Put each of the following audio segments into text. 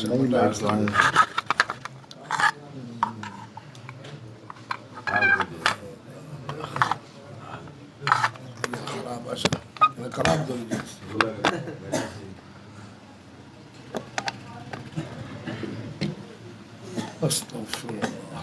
नहीं बैठते हैं। खराब दो अस्तगफिरुल्लाह।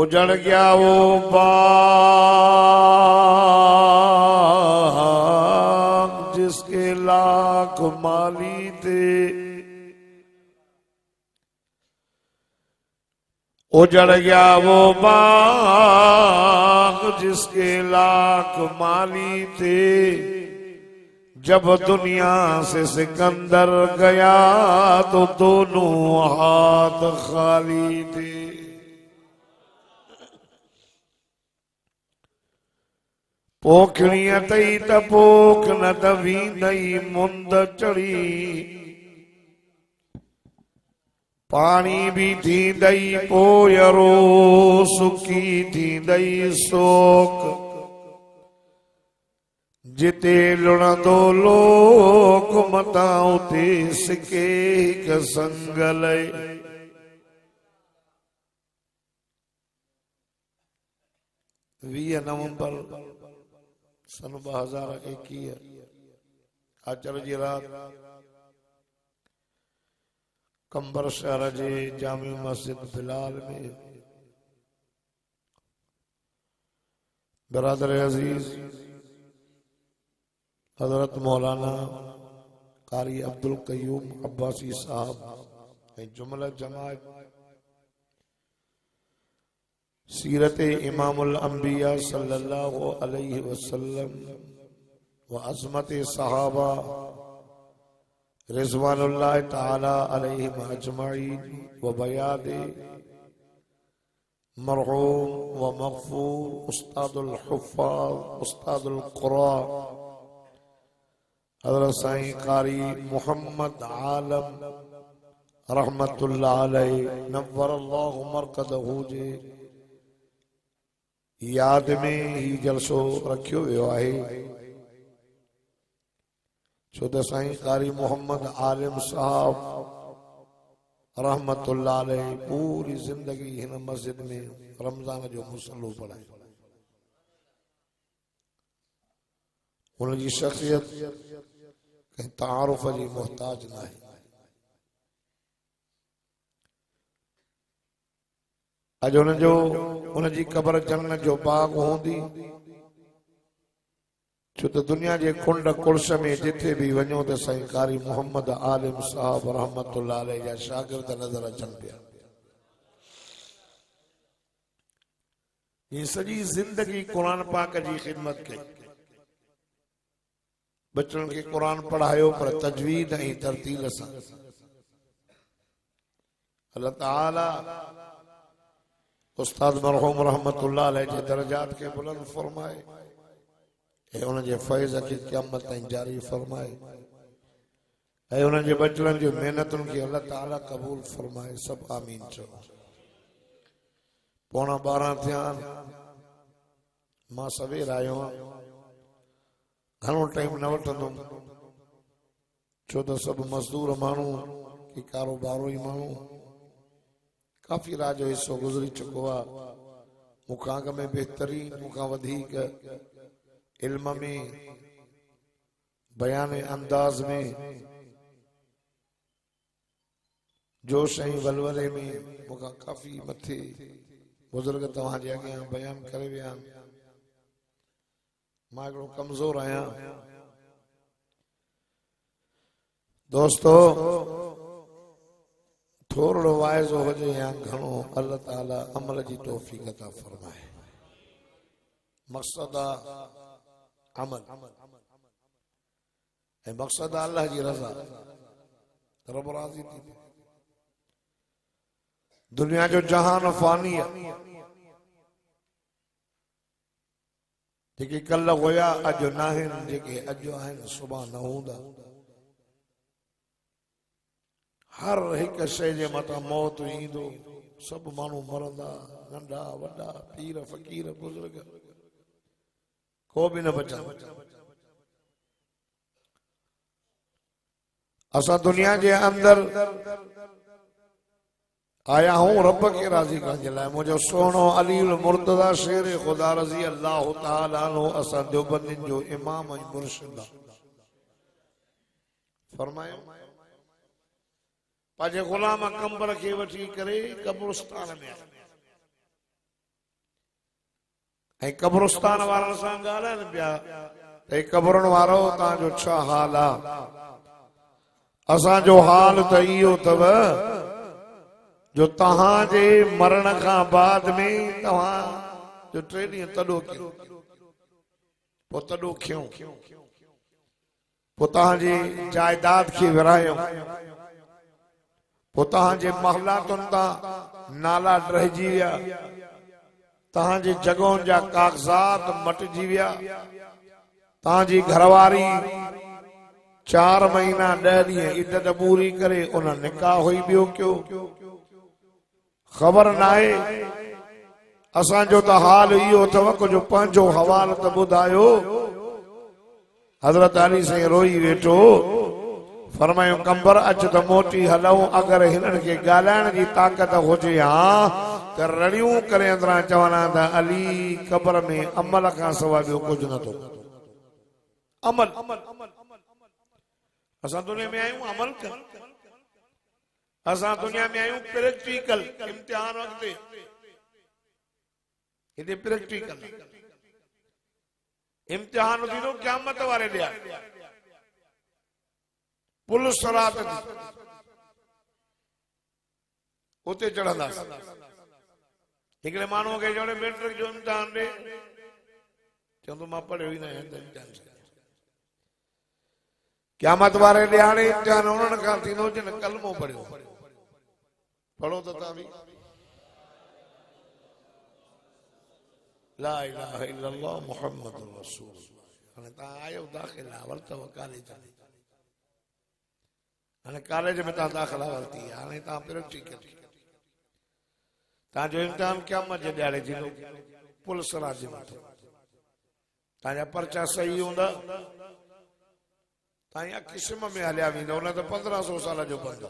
उजड़ गया वो बाग जिसके लाख माली थे, उजड़ गया वो बाग जिसके लाख माली थे, जब दुनिया से सिकंदर गया तो दोनों हाथ खाली थे। पोखड़ियां तई तपोक न दवी नई मुंद चढ़ी, पानी भी थी दई पोयरो सुकी थी दई सोक, जिते लुणंदो लोक मता उते सिके हिक संगल। 20 नवंबर सन 2021 आचर जी रात कंबर शहर जे जामी मस्जिद बिलाल में बरादर अजीज हजरत मौलाना कारी अब्दुल कयूम अब्बासी साहब जुमला जमात सीरत इमामुल अंबिया सल्लल्लाहु अलैहि वसल्लम व अज़मत सहाबा रिज़वानुल्लाह ताला अलैहिम अजमईन व बयाद मरहूम व मग़फ़ूर उस्तादुल हुफ़्फ़ाज़ उस्तादुल क़ुरा हज़रत साईं कारी मोहम्मद आलम रहमतुल्लाह अलैहि नव्वरल्लाहु मरक़दहू जे याद में ही जलसो रखियो वियो आहे। छो त साईं कारी मोहम्मद आलिम साहब रहमतुल्लाह अलैहि पूरी जिंदगी हिन मस्जिद में रमजान जो मुसल्लो पढ़ाई। उनकी शख्सियत कहीं तारुफ जी मोहताज न है। अज उनजी कब्र जन्नत जो बाग होंदी, छो त दुनिया जे कुंड कुर्श में जिथे भी वञो त साईं कारी मोहम्मद आलिम साहब रहमतुल्लाह अलैहि जा शागिर्द नज़र अचनि पिया। ये सॼी जिंदगी कुरान पाक जी ख़िदमत कई, बच्चन के कुरान पढ़ायो पर तजवीद ऐं तरतील सां। अल्लाह ताला उस्ताद मरहूम रहमतुल्लाह अलैहि जे दर्जात के बुलंद फरमाए ऐं उन जे फैज़ खे क़यामत ताईं जारी फरमाए ऐं उन जे बचड़नि जी महिनतुनि खे अल्लाह ताला क़बूल फरमाए। सब आमीन चओ। 11:15 थिया मां सवेर आयो आहियां, घणो टाइम न वठंदुमि छो त सभु मज़दूर माण्हू की कारोबारी माण्हू काफ़ी रात जो हिस्सो गुज़री चुको आहे। मूंखां अॻ में बहितरीन मूंखां वधीक इल्म में बयान अंदाज में जोश ऐं वलवले में मूंखां काफ़ी मथे बुज़ुर्ग तव्हांजे अॻियां बयान करे विया आहिनि। मां हिकिड़ो कमज़ोर आहियां दोस्तो, थोरो वाइज़ो हुजे या घणो अल्लाह ताला अमल जी तौफ़ीक़ अता फरमाए। मक़सद अमल ऐं मक़सद अल्लाह जी रज़ा, रब राज़ी थी। दुनिया जो जहान फ़ानी आहे, जेके कल हुया अॼु न आहिनि, जेके अॼु आहिनि सुभाणे न हूंदा। हर हिक शइ जे मथां मौत ईंदो, सभु माण्हू मरंदा, नंढा वॾा पीर फ़कीर बुज़ुर्ग को बि न बचंदो। असां दुनिया जे अंदर आया हूं रब खे राज़ी करण जे लाइ। मुंहिंजो सोनो अलील मुर्तज़ा शेर ख़ुदा रज़ी अल्लाह ताला अन्हु असां देवबंदियुनि जो इमाम ऐं मुर्शिद फरमायो पंहिंजे ग़ुलाम कंबर खे वठी करे कब्रिस्तान में ऐं कब्रिस्तान वारनि सां ॻाल्हाइनि पिया त कब्रुनि वारो तव्हांजो छा हाल आहे। असांजो हाल त इहो अथव जो तव्हांजे मरण खां बाद में तव्हां जो 3 ॾींहं तॾो कयो, पोइ तॾो खियूं, पोइ तव्हांजी जायदाद खे विरायो, पोइ तव्हांजे महलातुनि तां नाला रहिजी विया, तव्हांजी जॻहुनि जा कागज़ात मटिजी विया, तव्हांजी घरवारी 4 महीना 10 ॾींहं इद्दत पूरी करे उन निकाह हुई ॿियो कयो, ख़बर नाहे। असांजो त हाल इहो अथव, कुझु पंहिंजो हवाल त ॿुधायो। हज़रत अली साईं रोई वेठो, फरमायो कंबर अच त मोटी हलऊं, अगर हिननि खे ॻाल्हाइण जी ताक़त हुजे हा त रड़ियूं करे अंदरां चवंदा त अली क़बर में अमल खां सवाइ ॿियो कुझु नथो। अमल, असां दुनिया में आहियूं अमल कर, असां दुनिया में आहियूं प्रैक्टिकल, इम्तिहान वक़्तु हिते प्रैक्टिकल इम्तिहान थींदो क़यामत वारे ॾींहुं, पुल सरात उते चढ़ंदासीं। हिकिड़े माण्हूअ खे चवण मैट्रिक जो इम्तिहान ॾे, चवंदो मां पढ़ियो ई न आहियां त इम्तिहान क़यामत वारे ॾींहुं हाणे इम्तिहान उन्हनि खां थींदो जिन कलमो पढ़ियो। पढ़ो त तव्हां बि ला इलाहा इल्लल्लाह मुहम्मदुर रसूलुल्लाह। हाणे तव्हां आयो दाख़िला वरितव कॉलेज में, हाणे कॉलेज में तव्हां दाख़िला वरिती, हाणे तव्हां प्रैक्टिकल, तव्हांजो इम्तिहान क़यामत जे ॾियारे थींदो पुल सरात जे मथां। तव्हांजा पर्चा सही हूंदा, तव्हां इहा क़िस्म में हलिया वेंदव, न त 1500 साल जो बंदो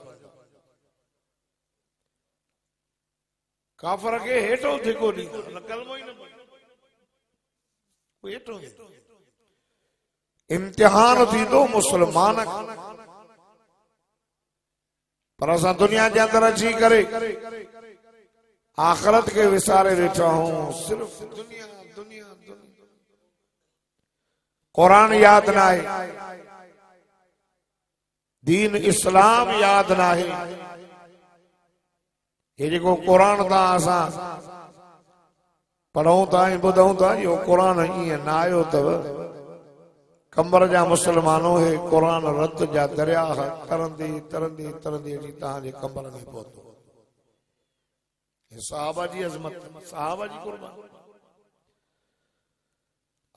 काफ़र खे हेठो धिको ॾींदो, न कलमो ई न हेठो। इम्तिहान थींदो मुस्लमान, पर असां दुनिया जे अंदर अची करे आखिरत के विसारे वेठा हूं। सिर्फ दुनिया दुनिया दुनिया, कुरान याद ना है, दीन इस्लाम याद ना है। ये जेको कुरान था असां पढ़ूं था ऐं ॿुधूं था, इहो कुरान ईअं न आयो अथव। कंबर जा मुस्लमानों हे कुरान रत जा दरिया तरंदे तरंदे तरंदे अची तव्हांजे कंबर में पहुतो। सहाबा जी अज़मत, सहाबा जी कुर्बान।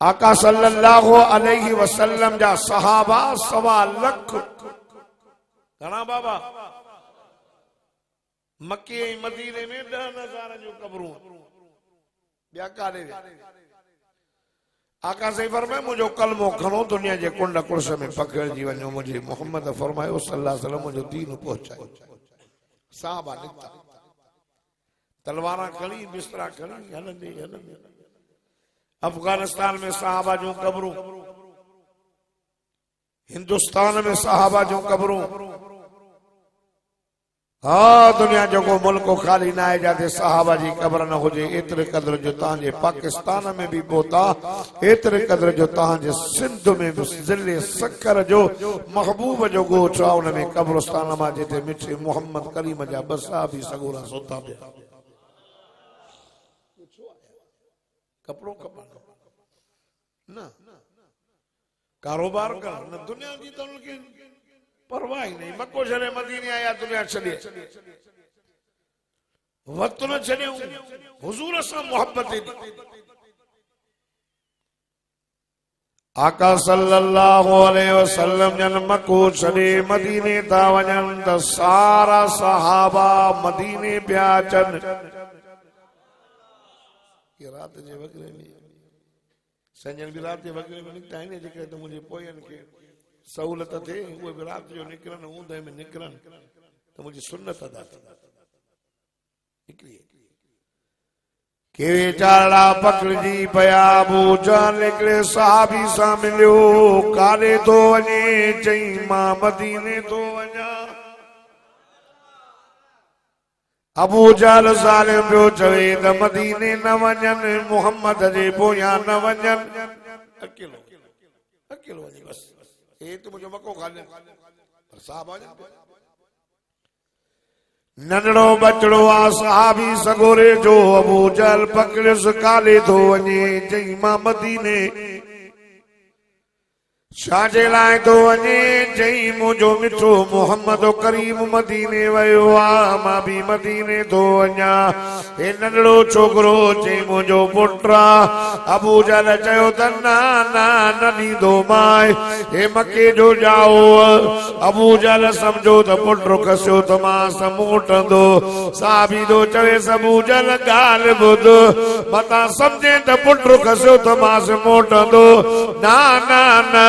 आका सल्लल्लाहु अलैहि वसल्लम जा सहाबा 1.25 लाख। घणा बाबा? मक्के ऐं मदीने में 10,000 जो कब्रूं, ॿिया काॾे विया। आका से फरमाए मुझो कलमो खणो, दुनिया जे कुंड कुर्स में पकड़जी वञो, मुझे मोहम्मद फरमायो सल्लल्लाहु अलैहि वसल्लम मुझो दीन पहुचायो। साहबा निकता, तलवारां खणी, बिस्तरा खणी हलंदे हलंदे। अफगानिस्तान में साहबा जूं कब्रूं, हिंदुस्तान में साहबा जूं कब्रूं। हाँ, दुनिया जो को मुल्क खाली ना है जाते साहबा जी कब्र न हुजे। एतरे कदर जो तव्हांजे पाकिस्तान में भी पहुता, एतरे कदर जो तव्हांजे सिंध में भी ज़िले सकर जो महबूब जो ॻोठ आहे, उन में कब्रस्तान मां जिते मिठे मोहम्मद करीम जा 2 साहबी सगोरा सोता पिया। कपड़ो कपड़ा न कारोबार कर, न दुनिया जी तो उनके परवाह ही नहीं। मक्को छॾे मदीने आया, दुनिया छॾे, वक्त न छॾियो, हुजूर सां मोहब्बत। आका सल्लल्लाहु अलैहि वसल्लम जन मक्को छॾे मदीने था वञनि त सारा सहाबा मदीने पिया अचनि। रात जे वगरे में संजन भी रात जे वगरे में निकिता आहिनि, जेके त मुंहिंजे पोयनि खे सहूलत थे उहे भी रात जो निकिरनि, ऊंदहि में निकिरनि त मुंहिंजी सुन्नत अदा निकिरी। के चाड़ा पकड़जी पया, अबू जहल हिकिड़े सहाबी सां मिलियो। काॾे थो वञे? चई मां मदीने थो वञा। अबू जहल ज़ालिम पियो चवे त मदीने न वञनि, मोहम्मद जे पोयां न वञनि, अकेलो अकेलो वञे बस। हे तो मुझे मको खाने साहब आ जाते। नंढड़ो बचड़ो आ सहाबी सगोरे जो, अबू जहल पकड़ियसि, काले थो वञे? चई मां मदीने। छाजे लाए तो वञे चई मुंहिंजो मिठो मोहम्मद करीम मदीने वियो आहे मां बि मदीने थो वञा हे नंढड़ो छोकिरो चई मुंहिंजो पुटु आहे अबू जहल चयो त ना ना न ॾींदो मां हे मके जो जाओ अबू जहल सम्झो त पुटु खसियो त मां समूटंदो साबी थो चवे अबू जहल ॻाल्हि ॿुध मतां सम्झे त पुटु खसियो त मां समूटंदो ना ना ना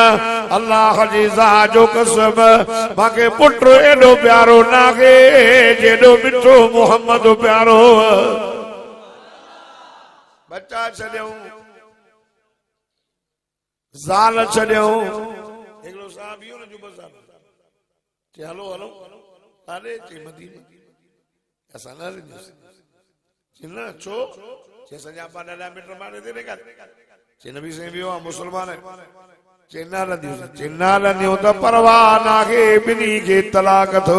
अल्लाह जी ज़ात जो कसम मांखे पुटु एॾो प्यारो नाहे जेॾो मिठो मोहम्मद प्यारो बच्चा छॾियऊं ज़ाल छॾियऊं हिकिड़ो साहब इहो न जुब साहब चई हलो हलो काॾे चई मदीने असां न ॾिनोसीं चई न छो चई सॼा पाण ॾाढा मिट मारे ते चई नबी साईं वियो आहे मुस्लमान चिन्ना लंदियूं त परवाह नाहे ॿिन्ही खे तलाक थो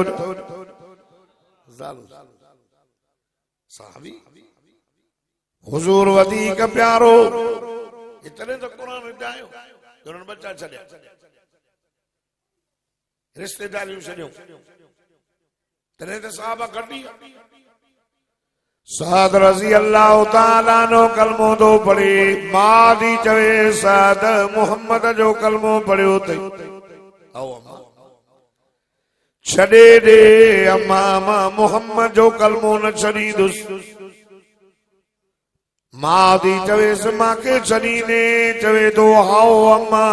साहबी हुजूर वधीक प्यारो इतने तो कुरान ॿुधायो उन्हनि बच्चा छॾिया रिश्तेदारियूं छॾियूं तॾहिं त साहब कढी साद रज़ी अल्लाह ताला नो कलमो दो पढ़े मादी चवे साद मोहम्मद जो कलमो पढ़ियो तई आओ अम्मा छॾे दे अम्मा मां मोहम्मद जो कलमो न छॾींदुस मादी चवे मांखे छॾींदे चवे तो हाओ अम्मा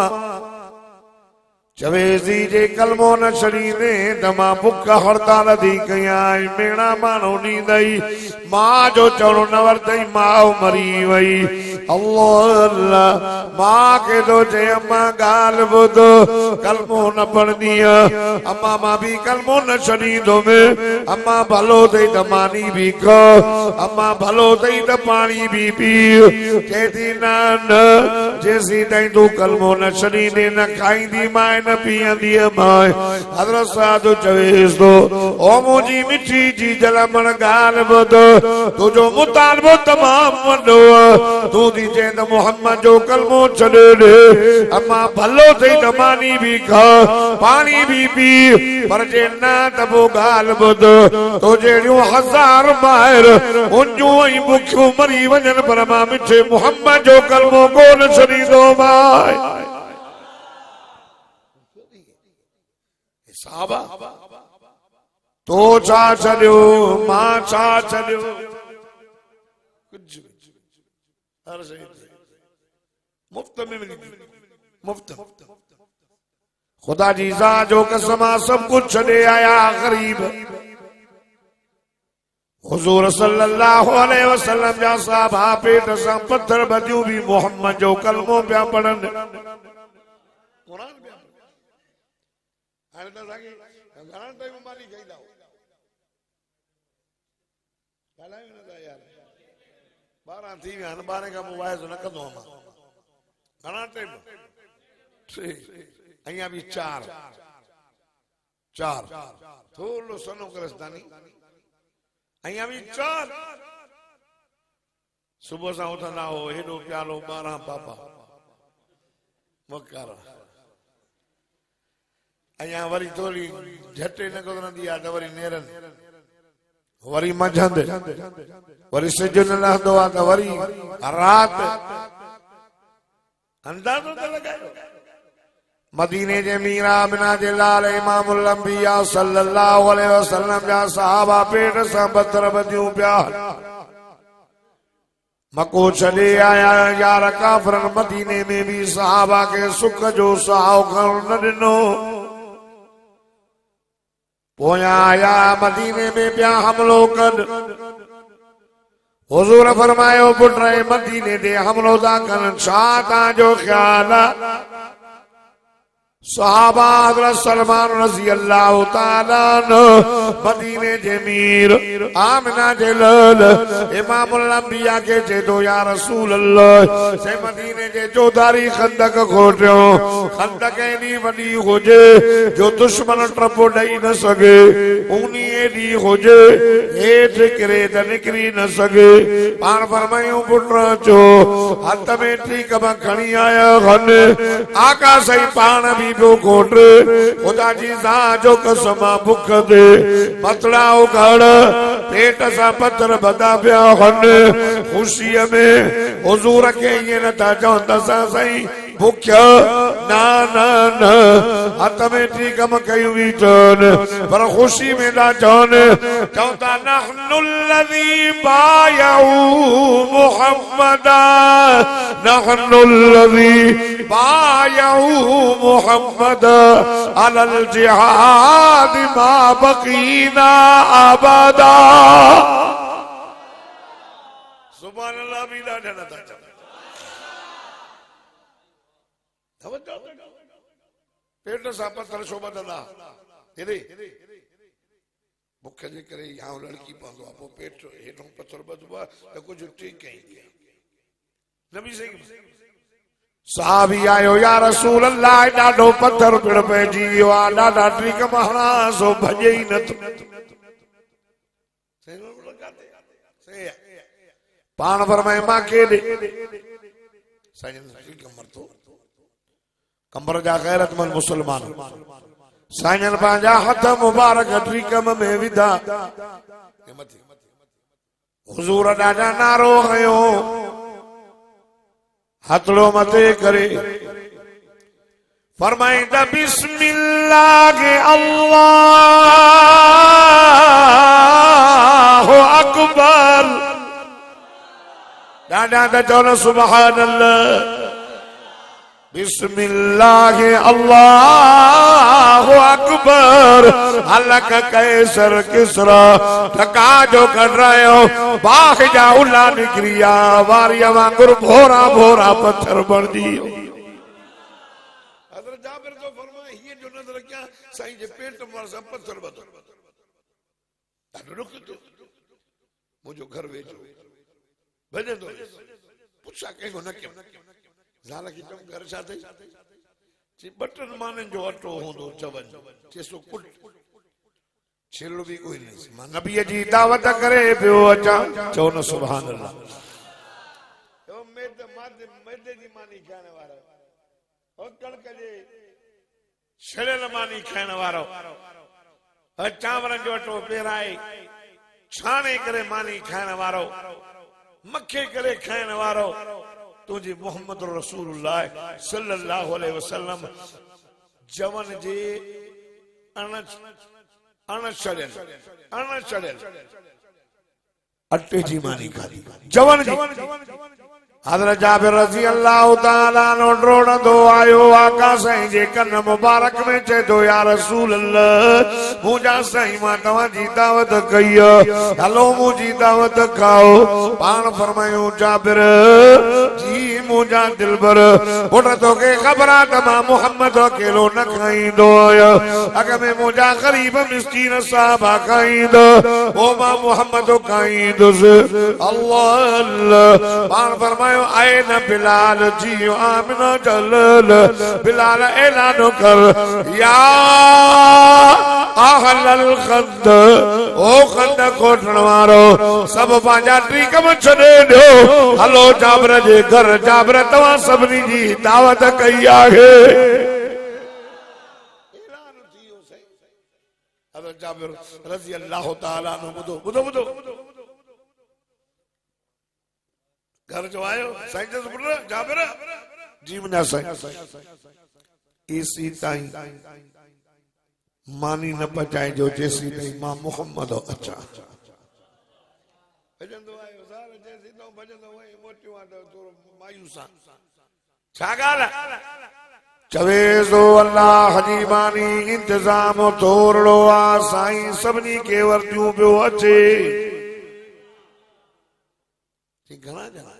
चवे जी जे कलमो न छॾींदे त मां बुख हड़ताल थी कयां मेणा माण्हू ॾींदई मां जो चवणो न वरितई माउ मरी वई अल्लाह अल्लाह मां खे थो चए अम्मा ॻाल्हि ॿुध कलमो न पढ़ंदी अम्मा मां बि कलमो न छॾींदुमि अम्मा भलो अथई त मानी बि ख अम्मा भलो अथई त पाणी बि पी चए थी न जेसीं ताईं तूं कलमो न छॾींदे न खाईंदी मां न पीअंदी मां हज़रत साधु चवेसि थो ओ मुंहिंजी मिठी जी जलमण ॻाल्हि ॿुध तुंहिंजो मुतालबो तमामु वॾो तूं थी चए त मोहम्मद जो कलमो छॾे ॾे अम्मा भलो अथई त मानी बि खा पाणी बि पी पर जे न त पोइ ॻाल्हि ॿुध तो जहिड़ियूं हज़ार ॿाहिरि उंजूं ऐं बुखियूं मरी वञनि पर मां मिठे मोहम्मद जो कलमो कोन छॾींदो मां साहबा तो छा छॾियो मां छा छॾियो कुझु हर शइ मुफ्त में मिली मुफ्त खुदा जी ज़ात जो कसम सब कुछ छॾे आया ग़रीब हुजूर सल्लल्लाहु अलैहि वसल्लम जा साहबा पेट सां पत्थर बदियूं भी मोहम्मद जो कलमो पिया पढ़नि कुरान पिया हाणे त असांखे घणा टाइम मानी खाईंदा हो ॻाल्हायूं नथा यार 12 थी विया आहिनि 12 खां पोइ वाइज़ न कंदो मां घणा टाइम 3 अञा बि 4 थोरो सनो करस्तानी अञा बि 4 सुबुह सां उथंदा हो हेॾो प्यालो 12 पापा मकार अञा वरी थोरी झटे न गुज़रंदी आहे त वरी नेरनि वरी मंझंदि वरी सिज न लहंदो आहे त वरी राति अंदाज़ो त लॻायो मदीने जे मीरा बिना जे लाल इमामुल अंबिया सल्लल्लाहु अलैहि वसल्लम जा सहाबा पेट सां पत्थर बदियूं पिया मको छॾे आया यार काफ़रनि मदीने में भी सहाबा के सुख जो साहु खण न ॾिनो पोयां आया मदीने में पिया हमलो कनि हुजूर फरमायो पुट मदीने ते हमलो था कनि छा तव्हांजो ख्याल आहे सहाबा हज़रत सलमान रज़ी अल्लाह ताला अन्हु मदीने जे मीर आमिना जे लाल इमामुल अंबिया के जे दो या रसूल अल्लाह से मदीने जे चौधारी खंदक खोटियो खंदक एडी वडी हुजे जो दुश्मन टपो ॾेई न सके ऊनी एडी हुजे हेठ किरे त निकरी न सके पाण फरमायूं पुट चो हथ में ठीक में खणी आया खन आका सही पाण भी कोट खुदा जी सा जो कसम भुख दे पतड़ा उघड़ पेट सा पत्थर बदा पिया हन खुशी में हुजूर के ये न था चवंदा सही भुख्या ना ना ना हथ में ठीक हम कयूं बीठन पर खुशी में ना चवन चवंदा नहनुल्लज़ी बायऊ मुहम्मदा नहनुल्लज़ी बायऊ मुहम्मद अलल जिहाद मा बकीना अबदा सुभान अल्लाह भी ना था पेट सा पत्थर शोभा दला हेरे मुख्य जे करे यहाँ लड़की पांदो आपो पेट हेठों पत्थर बदबा तो कुछ ठीक है नबी से साहबी आयो या रसूल अल्लाह डाडो पत्थर पिड़ पे जियो आ डाडा ठीक महना सो भजे ही न पान फरमाए मां के दे साईं ठीक मरतो कंबर जा गैरतमंद मुसलमान साईं पंहिंजा हथ मुबारक ट्रीकम में विधा हुजूर ॾाढा नारो खयो हथड़ो मथे करे फरमाईंदा बिस्मिल्लाह अल्लाहु अकबर ॾाढा त चवनि सुभान अल्लाह बिस्मिल्लाह अल्लाहु अकबर हलक कैसर किसरा ठका जो कर रहे हो बाह जा उला निकरिया वारिया वांगुर भोरा भोरा पत्थर बन दियो हज़रत जाबिर तो फरमाए ये जो नजर क्या साईं जे पेट में सब पत्थर बदल रुक तो मुझो घर वेचो भजे तो पुछा कहीं न क्यों ज़ाल की तुम घर छा थई ची बटन माने जो अटो होंदो चवन चेसो कुट छिलो भी कोई नहीं मां नबी जी दावत करे पियो अचा चओ न सुभान अल्लाह ओ मैदे जी मानी खाने वारो ओ कणक जे छड़ेल मानी खाने वारो चांवरन जो अटो पेराए छाणे करे मानी खाने वारो मखे करे खाने वारो तुझे मोहम्मद रसूलुल्लाह सल्लल्लाहु अलैहि वसल्लम जवन जे अण चढ़ियल अटे जी मानी खाधी जवन जी हज़रत जाबिर रज़ी अल्लाह ताला नो ड्रोड़ंदो आयो आका साईं जे कन मुबारक में चे दो या रसूल अल्लाह मुझा साईं मां तव्हां जी दावत कई हलो मुझी दावत खाओ पाण फरमायो जाबिर जी मुझा दिलबर पुट तोखे ख़बर आहे त मां मुहम्मद अकेलो न खाईंदो आहियां अॻ में मुझा ग़रीब मिस्कीन साहबा खाईंदो ओ मां मुहम्मद खाईंदुसि अल्लाह अल्लाह पाण फरमायो आए न बिलाल जी आमिना जलाल बिलाल ऐलान कर या अहलल खंद ओ खंद कोठण वारो सब पंहिंजा ट्रीकम छॾे ॾियो हलो जाबिर जे घर जाबिर तव्हां सभिनी जी दावत कई आहे हज़रत जाबिर रज़ी अल्लाह ताला अन्हु ॿुधो ॿुधो ॿुधो घर जो आयो साईं जो पुट जाबिर जी मुंहिंजा साईं एसी ताईं मानी न पचाए जो जेसी ताईं मां मुहम्मद अचा भजंदो आयो सार जेसी तो भजंदो वई मोटियो आ तो मायूसा छा ॻाल्हि चवे सो अल्लाह जी बानी इंतजाम थोड़ो आ साईं सभिनी खे वर्तियूं पियो अचे घणा ॼणा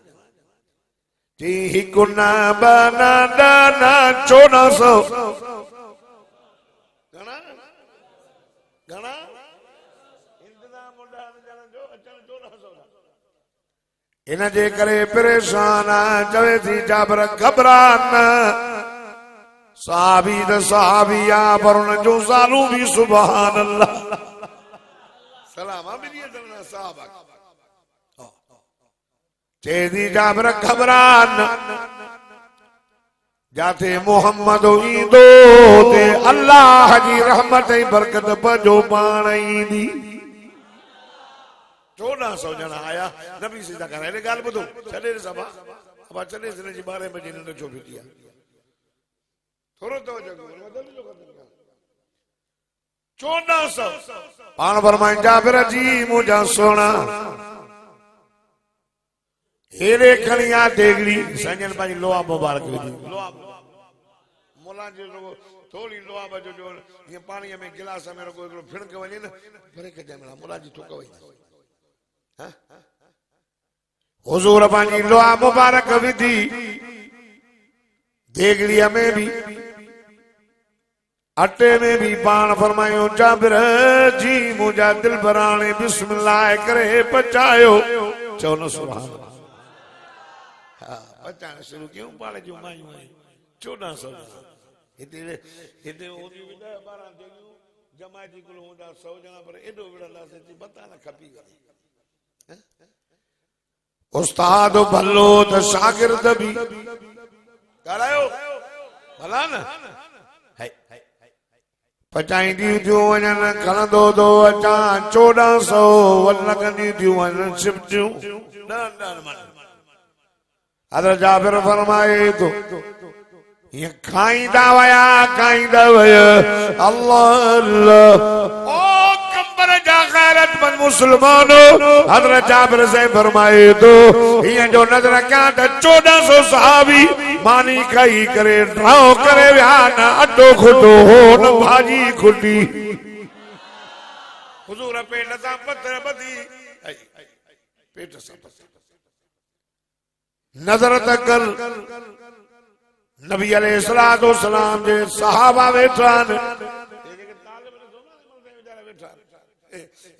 जी हिकु न ॿ न ॾह न 1400 घणा घणा इंतजाम मुंडा जो अचण 1400 इन जे करे परेशान चवे थी जाबर घबरान साहबी द साहबिया पर उन जो सालू भी सुभान अल्लाह सलाम मिली दना साहब चेदी जाबर घबरान जाते मोहम्मद ईंदो ते अल्लाह जी रहमत ऐं बरकत पंहिंजो पाण ईंदी 1400 ॼणा आया नबी सीधा कर हेॾे ॻाल्हि ॿुधो छॾे सभा अब चले दिन जी 12 बजे न छो बीठी आहे थोरो तो जगो 1400 पाण फरमाए जाबिर जी मुंहिंजा सोना हेरे खणिया देगड़ी संजन पंहिंजी लोहा मुबारक विधी लोहा मोला जो थोड़ी लोहा बजो जो ये पानी में गिलास में रखो फिणक वने न भरे के जमला मोला जी ठोक वई हुजूर पंहिंजी लोहा मुबारक विधी देगड़ीअ में भी अटे में भी पान फरमायो जाबिर जी मुंहिंजा दिल भराणे बिस्मिल्लाह करे पचायो चओ न सुभान पचाइण शुरू कयूं पाण जूं मायूं 1400 हिते हिते होदी 10 12 देगियूं जमायती कुल हूंदा 100 ॼणा पर एॾो विड़लासीं थी बता न खपी करे उस्ताद भलो त शागिर्द भी ॻाल्हायो भला न पचाईंदी थियूं वञनि खणंदो थो अचां 1400 वन लॻंदी थियूं वञनि सिपटियूं हज़रत जाबिर फरमाए थो ये खाईंदा वया अल्लाह अल्लाह ओ कंबर जा गैरतमंद मुसलमानो हज़रत जाबिर से फरमाए तो ये जो नजर क्या त 1400 सहाबी मानी खाई करे ड्राओ करे विया न अटो खुटो हो न भाजी खुटी हुजूर पेट सां पत्थर बधी पेट सां नजर तकल नबी अलैहिस्सलातु वस्सलाम जे सहाबा वेठा न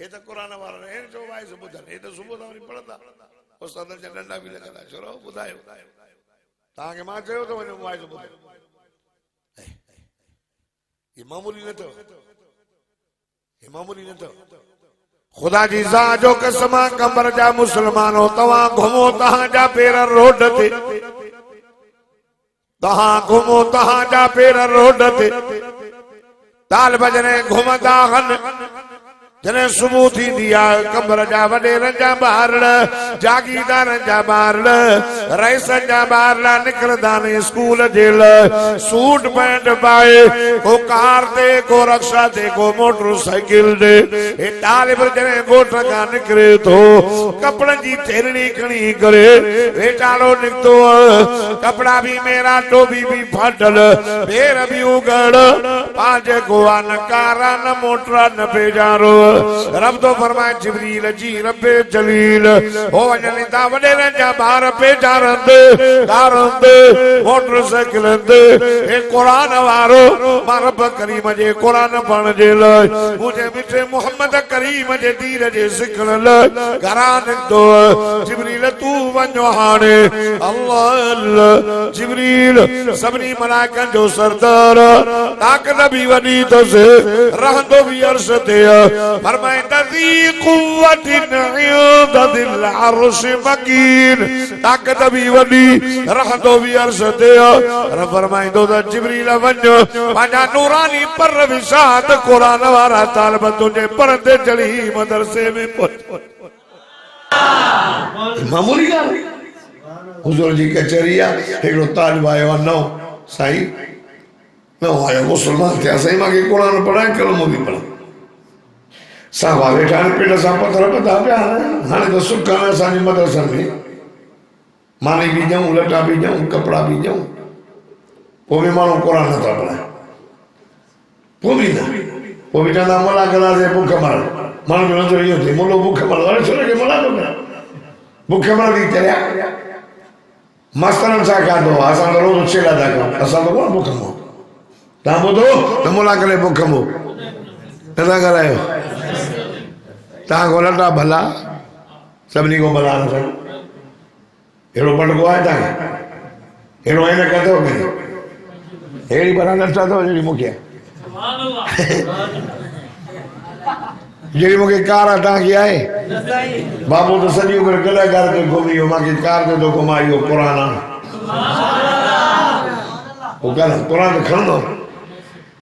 ये तो कुरान वाला है जो भाई से बुधन ये तो सुबह ताणी पढ़दा उस सदर जा डंडा भी लॻंदा छोरो ॿुधायो तव्हांखे मां चयो त वञो भाई से बुधन ये मामूली न थियो ये मामूली न थियो खुदा जी ज़ा जो कसम कंबर जा मुसलमानो तव्हां घुमो तव्हां जा पेर रोड ते तव्हां घुमो तव्हां जा पेर रोड ते ताल बजने घुमंदा हन जने सुबह थी दिया कंबर जा वडेरन जा ॿार जागीरदारन जा ॿार रईसन जा ॿार निकरंदा ने स्कूल जे लाइ सूट पैंट पाए को कार ते को रक्षा ते को मोटरसाइकिल ते ए तालिब जने ॻोठ खां निकिरे थो कपड़न जी थेलड़ी खणी करे वेचारो निकतो कपड़ा भी मेरा टोपी भी फाटल पेर भी उगड़ पांजे को न कारा न मोटरा न बेजारो रब तो फरमाए जिब्रील जी रब्बे जलील ओ वजन दा वडेरन जा बार पे जारंद दारंद मोटरसाइकिलंद ए कुरान वारो मां रब करीम जे कुरान पढ़ण जे लाइ मुझे मिठे मोहम्मद करीम जे दीन जे सिखण लाइ घरां निकतो जिब्रील तू वञो हाणे अल्लाह अल्लाह जिब्रील सभिनी मलाइकनि जो सरदार ताक़त भी वॾी अथसि रहंदो भी अर्श ते फरमाइंदा दी कुव्वतिन इंद दिल अर्श मकीन ताक़त भी वॾी रहंदो भी अर्श ते रब फरमाइंदो त जिब्रील वञो पंहिंजा नूरानी पर विसात कुरान वारा तालिब तुंहिंजे परदे चढ़ी मदरसे में पहुच मामूली ॻाल्हि हुजूर जी कचहरी आहे हिकिड़ो तालिब आयो आहे नओं साईं नओं आयो मुस्लमान थिया साईं मूंखे कुरान पढ़ाए कलमो बि पढ़ाए साहबा वेठा पेट सां पथर ॿधा पिया हाणे त सुख आहे असांजी मदरसनि में मानी बि ॾियूं लटा बि ॾियूं कपिड़ा बि ॾियूं पोइ बि माण्हू क़ुर नथा पढ़ाइनि पोइ बि न पोइ बि चवंदा मला कंदासीं बुख मर माण्हू जो नज़र इहो थिए मुलो बुख मर वरी छो न मला थो करे बुख मर थी चरिया मास्तरनि सां खाधो असां त रोज़ छेड़ा था कयूं असां त कोन बुख मर तव्हां ॿुधो न मुला करे बुख मो नथा ॻाल्हायो तव्हां खां लटा भला सभिनी को भला न साईं अहिड़ो पटको आहे तव्हांखे अहिड़ो आहे न कंदो अहिड़ी भला लटा अथव जहिड़ी मूंखे जहिड़ी मूंखे कार आहे तव्हांखे आहे बाबू त सॼी उमिरि कलाकार ते घुमी वियो मूंखे कार ते थो घुमायो क़ुरान क़ुरान त खणंदो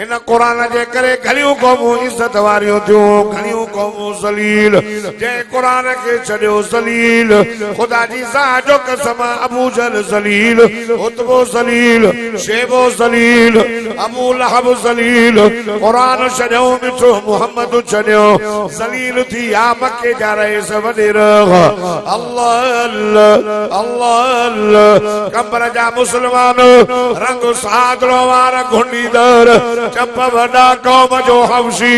इन कुरान जे करे घणियूं क़ौमूं इज़त वारियूं थियूं घणियूं क़ौमूं ज़लील जंहिं कुरान खे छॾियो ज़लील ख़ुदा जी ज़ात जो कसम अबू जहल ज़लील उतबो ज़लील शेबो ज़लील अबू लहब ज़लील कुरान छॾियो मिठो मुहम्मद छॾियो ज़लील थी या मके जा रईस वॾेर अल्लाह अल्लाह कमर जा मुस्लमान रंग सादरो वार घुंडीदर चप वॾा क़ौम जो हवशी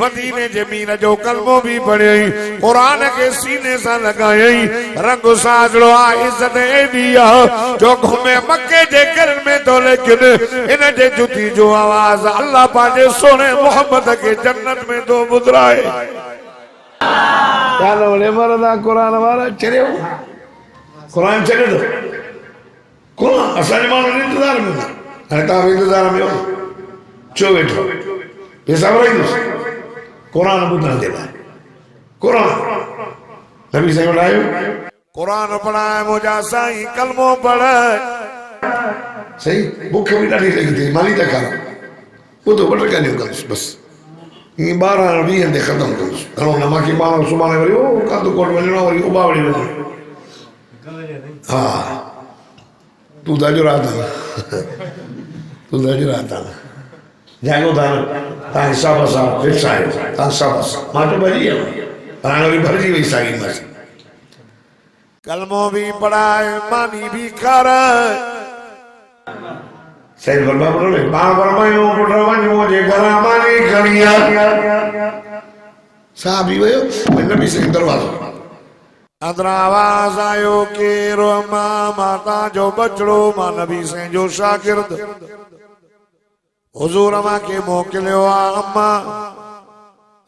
मदीने जे मीर जो कलमो भी पढ़ियई कुरान के सीने सां लॻायई रंग साजड़ो आ इज्जत एॾी आ जो घुमे मके जे घर में तो लेकिन इन जे जुती जो आवाज़ अल्लाह पंहिंजे सोने मोहम्मद के जन्नत में तो ॿुधराए चलो ले मरदा कुरान वारा चरियो कुरान चरियो तो कुरान असांजे माण्हू इंतज़ार में हाणे तव्हां इंतज़ार में हो छो वेठो पैसा वराईंदुसि कुरान ॿुधण जे लाइ कुरान नबी साईं वठायो कुरान पढ़ाए मुंहिंजा साईं कलमो पढ़ सही बुख बि ॾाढी लॻी थी माली त खारां ॿुधो ॿ टका ॾियो कंदुसि बसि ईअं 12-20 ते ख़तमु कंदुसि घणो न मांखे माण्हू सुभाणे वरी कादोकोट वञिणो वरी उबावड़ी वञिणो हा तूं त अॼु राति तूं त अॼु राति जागो था तव्हां हिसाब सां फिक्स आहियो तव्हां शाबाश मां त भॼी वियो हाणे वरी भरिजी वई साईं मस कलमो भी पढ़ाए मानी भी खाराए सही बरबा बोले पाण फरमायो पुट वञो जे घरां मानी खणी आ साहब भी वयो नबी साईं दरवाज़ो अंदरां आवाज़ आयो केरो माता जो बचड़ो मां नबी साईं जो शागिर्द हुजूर मां के मोकिलियो आ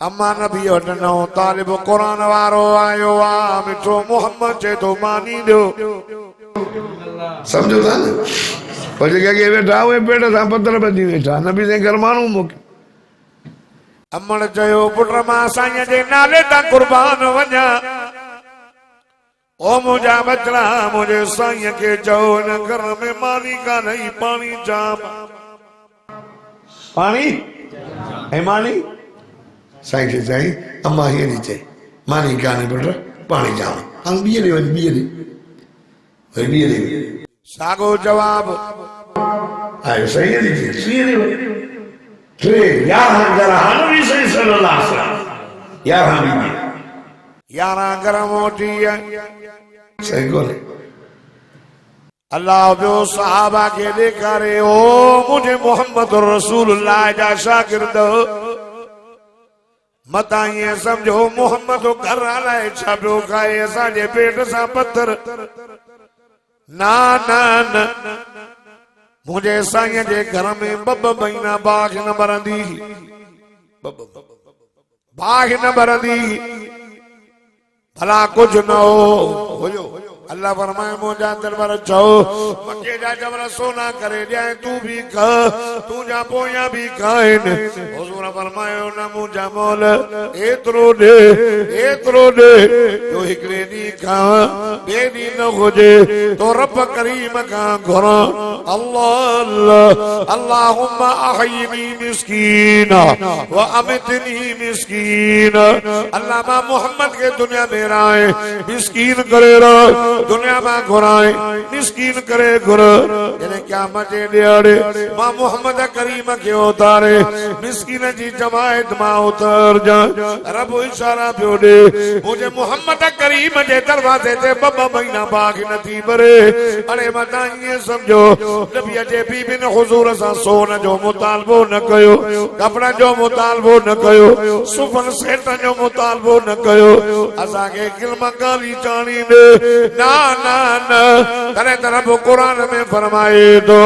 अम्मा नबी वटि नओं तालिब कुरान वारो आयो आ मिठो मोहम्मद चए थो मानी ॾियो सम्झो था न पोइ जेके अॻे वेठा उहे पेट सां पथर ॿधी वेठा नबी साईं घर माण्हू मोकिलियो अमड़ चयो पुट मां साईं जे नाले तां कुर्बान वञा ओ मुंहिंजा बचड़ा मुंहिंजे साईं खे चओ हिन घर में मानी कान्हे पाणी जाम पानी ऐं मानी साईं खे साईं अम्मा हीअं थी चए मानी कान्हे पुट पाणी जाम हाणे ॿिए ॾे वञ ॿिए ॾे साॻो जवाब आयो सही थी चए 11 घर नबी साईं सल्लल्लाहु अलैहि वसल्लम 11 घर मोटी सही कोन्हे अल्लाह जो सहाबा के ॾेखारे ओ मुझे मोहम्मद रसूलुल्लाह जा शागिर्द मता ये समझो मोहम्मद घर हलाए छा पियो खाए असांजे पेट सां पत्थर ना ना न मुझे साईं जे घर में ॿ महीना बाग न भरंदी भला कुछ न हो अल्लाह फरमाए मुझा दरबार चओ मके जा जबर सोना करे जाए तू भी खा तू जा पोया भी खाइन हुजूर फरमायो न मुझा मोल एतरो दे जो हिकड़े दी खा बे दी न होजे तो रब करीम का घुरा अल्लाह अल्लाहुम्मा अहयनी मिस्कीना व अमितनी मिस्कीना अल्लाह मोहम्मद के दुनिया में राए मिस्कीन करे रहा दुनिया में घुराए मिस्कीन करे घुर जने क्या मजे दियाड़े मां मोहम्मद करीम के उतारे मिस्कीन जी जमायत मां उतर जा रब इशारा पियो दे मुझे मोहम्मद करीम जे दरवाजे ते बब्बा महीना बाग न थी भरे अरे मता ये समझो नबी जे बीबी ने हुजूर सा सोन जो मुतालबो न कयो कपड़ा जो मुतालबो न कयो सुफन सेठ जो मुतालबो न कयो असा के किल्मा काली चाणी दे ना ना ना तने तरफ कुरान में फरमाए तो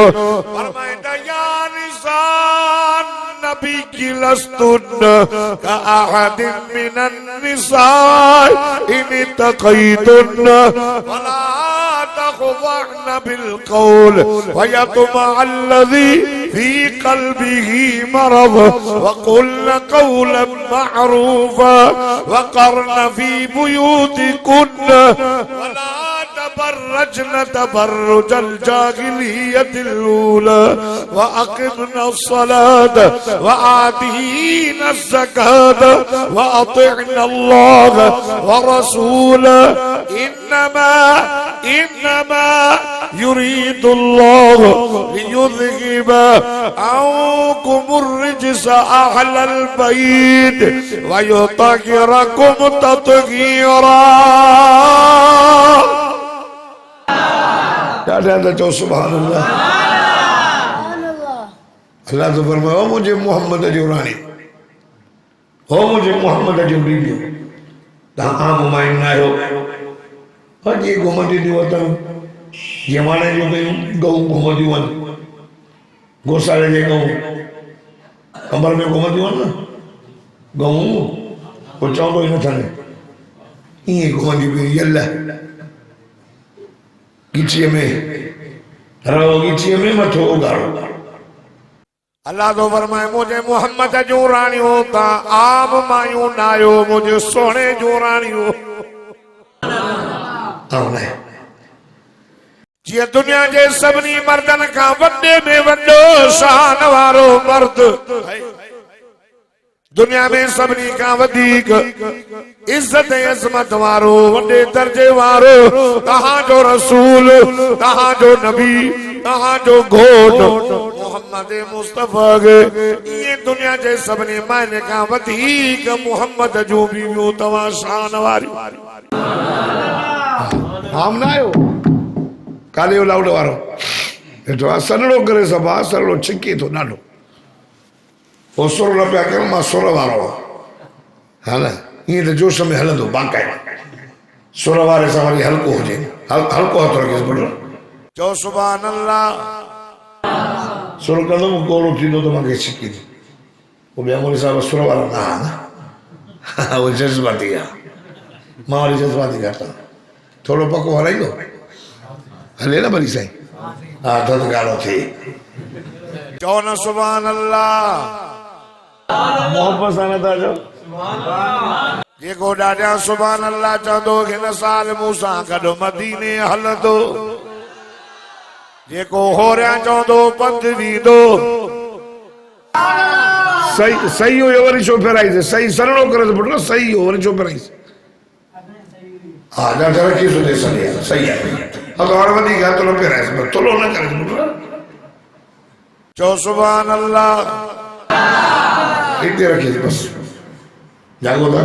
फरमाए या निसान नबी की लस्तुन का अहदिन मिनन निसाई इन तक़ीतुन वला तख़ज़अन बिलक़ौल वयतमा अल्लज़ी फी क़ल्बिही मरज़ वक़ुल्न क़ौलन मअरूफ़ा वक़र्न फी बुयूतिकुन्न वला तबर्रजन तबर्रुजल जाहिलियतिल ऊला वअक़िमना अस्सलात वआतीना ज़कात वअतिअना अल्लाह वरसूलहु इन्नमा युरीदुल्लाहु लियुज़हिबा अन्कुमुर रिज्स अहलल बैत वयुतहिरकुम तत्हीरा तो सुभान अल्लाह अल्लाह तो फरमाया हो मुझे मोहम्मद जो रानी हो मुझे मोहम्मद जो बीबी ता आम माइन ना हो और ये घुमती थी वतन ये माने जो गऊ घुमती वन गोसाले जे गऊ कमर में घुमती वन ना गऊ वो चौंदो ही न थने ये घुमती भी यल्ला गिचिए में रहो गिचिए में मथो उगारो अल्लाह तो फरमाए मुझे मोहम्मद जो रानी होता आम मायूं नायो मुझे सोने जो रानी हो जी दुनिया के सभनी मर्दन का वड्डे में वड्डो शान वारो मर्द दुनिया में सभनी का वधीक इज्जत अज़मत वारो वड्डे दर्जे वारो तहां जो रसूल तहां जो नबी तहां जो घोट मोहम्मद मुस्तफा गे ये दुनिया के सभनी मायने का वधीक मोहम्मद जो बीवियों तवा शान वारी हम ना आयो काले लाउड वारो तो सरलो करे सभा सरलो छिकी तो नाडो वो 16 रुपया कर मां 16 वारो है ना ये तो जोश में हलंदो बांका 16 वारे सां वरी हल्को हुजे हल्को हथ रखे बोलो जो सुभान अल्लाह 16 कदम गोलो थींदो तो मांखे छिकी वो ॿिया मोली साहब 16 वारा ना ना वो जज़्बाती है मां वारी जज़्बाती घटि थोड़ो पको हलाईंदो हले ना भली साईं हा थदगारो थे चओ न सुभान अल्लाह मोहब्बत सां नथा चओ जेको ॾाढा सुभान अल्लाह चवंदो हिन साल मूंसां गॾु मदीने हलंदो जेको होरियां चवंदो पंधु वींदो सही सही हुयो वरी छो फेराईसे सही सरलो करे त पुट सही हो वरी छो फेराईसे हा ॾाढा रखी सुठे सही आहे सही आहे अब और वधीक तो न फेराईसे तोलो न करे पुट चओ सुभान अल्लाह इतने रखिए बस जागो था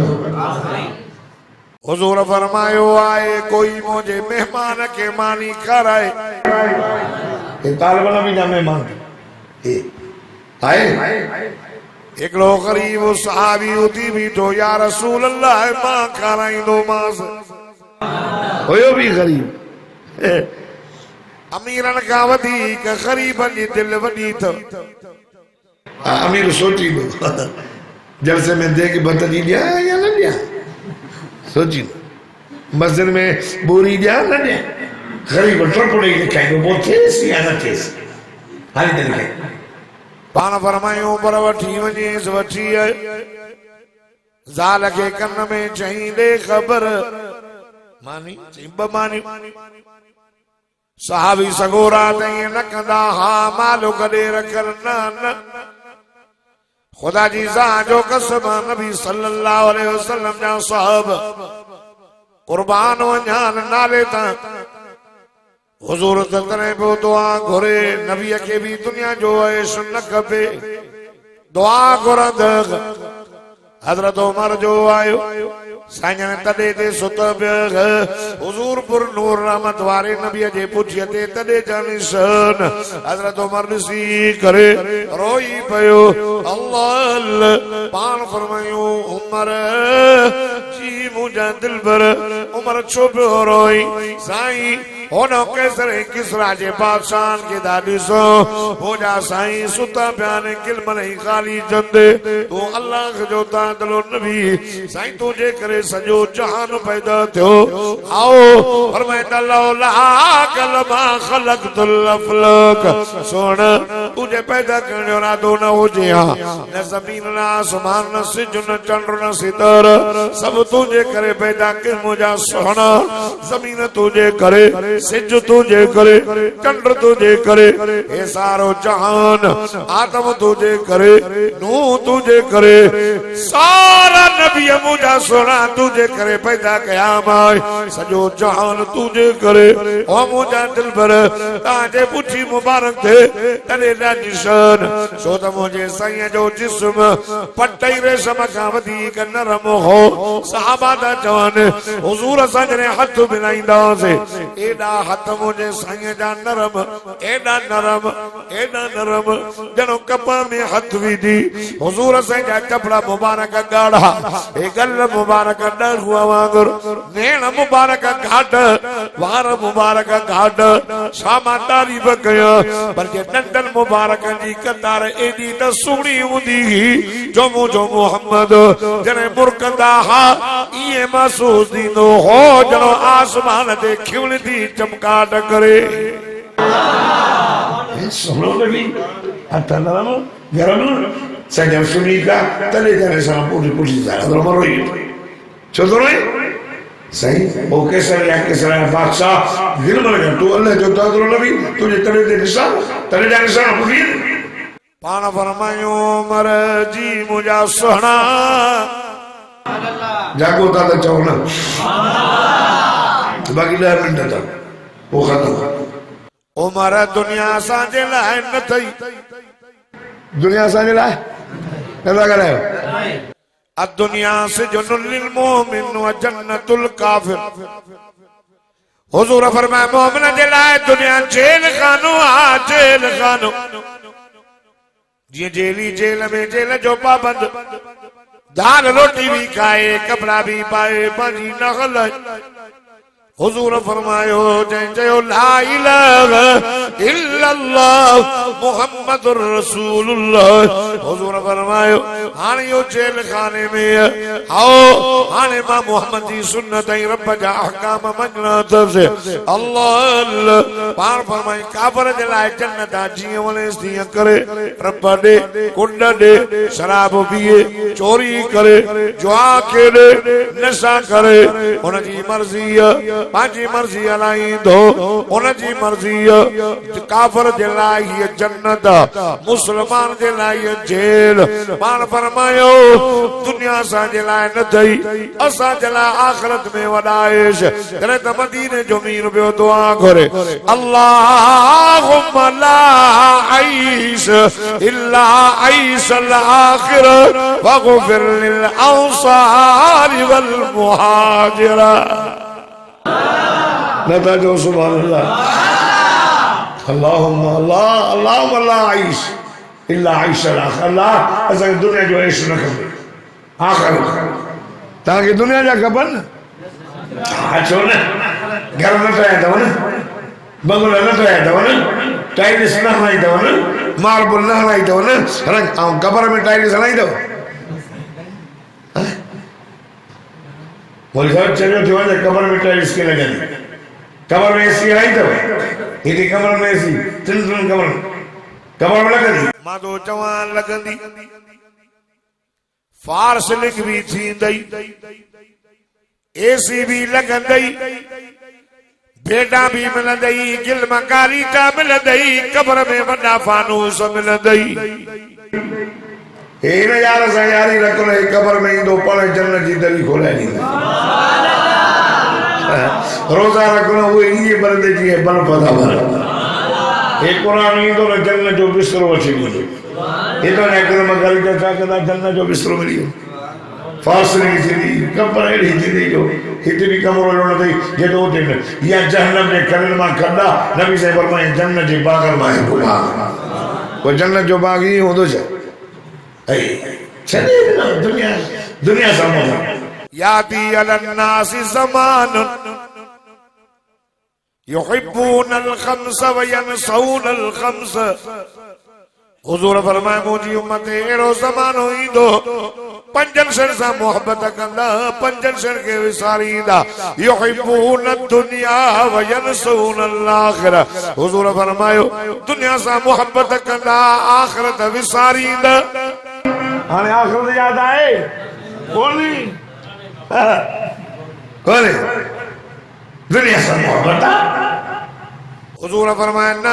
हुजूर फरमायो आए कोई मुझे मेहमान के मानी कराए ये तालिबान भी ना मेहमान आए एक लोग गरीब सहाबी उठी बीठो या रसूल अल्लाह मां कराई दो मास होयो भी गरीब अमीरन का वधीक गरीबन जी दिल वडी थो अमीर सोची दो जलसे में दे के बर्तन दिया या न दिया सोची मस्जिद में बोरी दिया न दिया गरीब ट्रपड़े के खाई वो थेस या न थेस हाली दिन के पान फरमायो पर वठी वने वठी ज़ाल के कन में चई दे खबर मानी चिंब मानी सहाबी सगोरा नहीं न कंदा हा मालो कदे रखल न खुदा जी सा जो कसम नबी सल्लल्लाहु अलैहि वसल्लम जा साहब कुर्बान वञान नाले ता हुजूर तने पे दुआ घुरे नबी के भी दुनिया जो है सुन खपे दुआ घुरंद हजरत उमर जो आयो साईं तदे ते सुत हुजूर पुर नूर रहमत वारे नबी जे पुछिए ते तदे जानिसन हजरत उमर सी करे रोई पयो अल्लाह पान फरमायो उमर जी मुझा दिल पर उमर छुप रोई साईं होनो कैसर किसरा जे बादशाह के दादी सो हो जा साईं सुता प्याने किल मलई खाली जंदे तू अल्लाह जो तादलो नबी साईं तुझे करे सजो जहान पैदा थियो आओ फरमाया लौला कलमा खलकतुल अफलाक सुन तुझे पैदा करने वाला दो न हो जिया न जमीन न आसमान न सिज न चंद्र न सितारा सब तुझे करे पैदा कर मुझा सोना जमीन तुझे करे सिज तुझे करे चंद्र तुझे करे ये सारो जहान आदम तुझे करे नूह तुझे करे सारा नबी मुझा सोना तुझे करे पैदा कयामाय सजो जहान तुझे करे ओ मुझा दिल भर ताजे पुछी मुबारक थे तने दा निशान सो त मुझे साईं जो जिस्म पटई रेशम का वधीक नरम हो सहाबा दा जवान हुजूर सजने हथ मिलाइंदा से एडा हथ मुझे साईं जा नरम एडा नरम जनो कपा में हथ विधी हुजूर साईं जा कपड़ा मुबारक गाढ़ा ए गल मुबारक डर हुआ वांगुर नेण मुबारक घाट वार मुबारक घाट शामा तारीफ कया पर जे नंदन मुबारक जी कतार एडी त सुणी हुंदी जो मोहम्मद जने मुरकंदा हा ये महसूस दींदो हो जनो आसमान ते खिवण दी चमकाट करे sono lì attendavamo erano sai finita tale già sono pure pubblicità lo moro io c'è dove sai o che sai anche se la faccia dillo che tu alle già dato la vita tu gli tale di sa tale già sono pure पान फरमायो उमर जी मुझा सोना जागो दादा चौना बाकी 10 minute था वो खत्म उमर दुनिया साजे लाए न थई दुनिया साजे लाए नदा करे दुनिया से जुनुल मोमिन व जन्नतुल काफिर हुजूर फरमाया मोमिन दे लाए दुनिया जेल खानो आ जेल खानो जी जेली जेल में जेल जो पाबंद दाल रोटी भी खाए कपड़ा भी पाए पानी न खलाए हुजूर फरमायो जय ला इलाहा इल्लल्लाह मुहम्मदुर रसूलुल्लाह हुजूर फरमायो हाने यो जेल खाने में आओ हाने मां मोहम्मद जी सुन्नत है रब जा अहकाम मजना से अल्लाह पार फरमाई काफर दे लाए जन्नत जी वाले दिया करे रब दे कुंड दे शराब पिए चोरी करे जुआ खेले नशा करे उन जी मर्जी पांची मर्जी अलाई दो उनजी मर्जी काफर जे लाई जन्नत मुसलमान जे लाई जेल पान फरमायो दुनिया सा जे लाई न थई असा जे लाई आखिरत में वडाएश जने त मदीने जो मीर बियो दुआ करे अल्लाहुम्मा ला आईश इल्ला आईश अल आखिर वगफिर लिल अंसार वल मुहाजिरा नता जो सुभान अल्लाह अल्लाहुम्मा अल्लाहुम्मा ला आईश इल्ला आईश अल्लाह असा दुनिया जो ऐश न खपे आखिर ताकि दुनिया जा खपन छो न घर न ठाया अथव न बंगला न ठाया अथव न टाइल्स न हणाई अथव न मार्बल न हणाई अथव न रंग ऐं कबर में टाइल्स हणाई अथव बोले साहब चलो जो है कबर में टाइल्स के लगे कबर में एसी आई तो इतनी कबर में एसी तिन कबर में लगी मादो जवान लगंदी फारस लिख भी थी दई एसी भी लगंदई बेटा भी मिलंदई गिलमकारी का मिलंदई कबर में वड्डा फानूस मिलंदई ए न यार सा यारी रखो कबर में दो पड़े जन्नत जी दरी खोले नहीं रोजा रखना वो ये बंदे जी है बन पता भर एक कुरान ही तो जन्नत जो बिस्तरो अच्छी मिली ये तो अकरम गल का कदा जन्नत जो बिस्तरो मिली फासले थी कपड़े थी जो इतनी कमरो लोण थी जे दो दिन या जहन्नम के करण मां कदा नबी से फरमाए जन्नत के बागर मां वो जन्नत जो बाग ही होदो छे ऐ चले दुनिया दुनिया सामने याती अलन्नास ज़मान युहिब्बूनल खम्स व यनसऊनल खम्स हुजूर फरमाए मुंहिंजी उम्मत अहिड़ो ज़मानो ईंदो पंजन शयुनि सां मोहबत कंदा पंजन शयुनि खे विसारींदा युहिब्बून दुनिया व यनसऊनल आखिरा हुजूर फरमायो दुनिया सां मोहबत कंदा आखिरत विसारींदा हाणे आखिरत याद आए कोनी कोने दुनिया से मोहब्बत हुजूर फरमाया न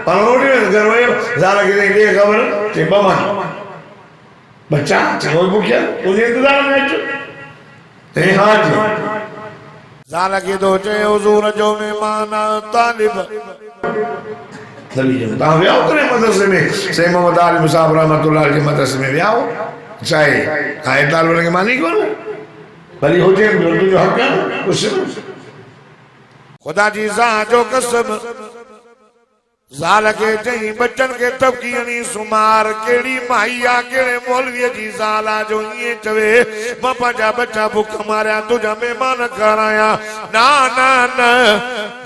पनोटी में घर में ज़ाला की देखी खबर कि बमन बच्चा चलो बुकिया उन्हें इंतजार में नहीं हाँ जी ज़ाला की दो चे हुजूर जो मेहमान तालिब नबी जब तां व्याओ करे मदरसे में से मोहम्मद अली मुसाफ रहमतुल्लाह के मदरसे में व्याओ चाहे आए तालिब के मानी कौन भली हो जाए जो हक है कुछ खुदा जी ज़ा जो कसम ज़ाल के चई बच्चन के तबकीनी सुमार केड़ी माइया केड़े मौलवी जी ज़ाला जो ये चवे मां पंहिंजा बच्चा भुख मारिया तुझा मेहमान कराया ना ना ना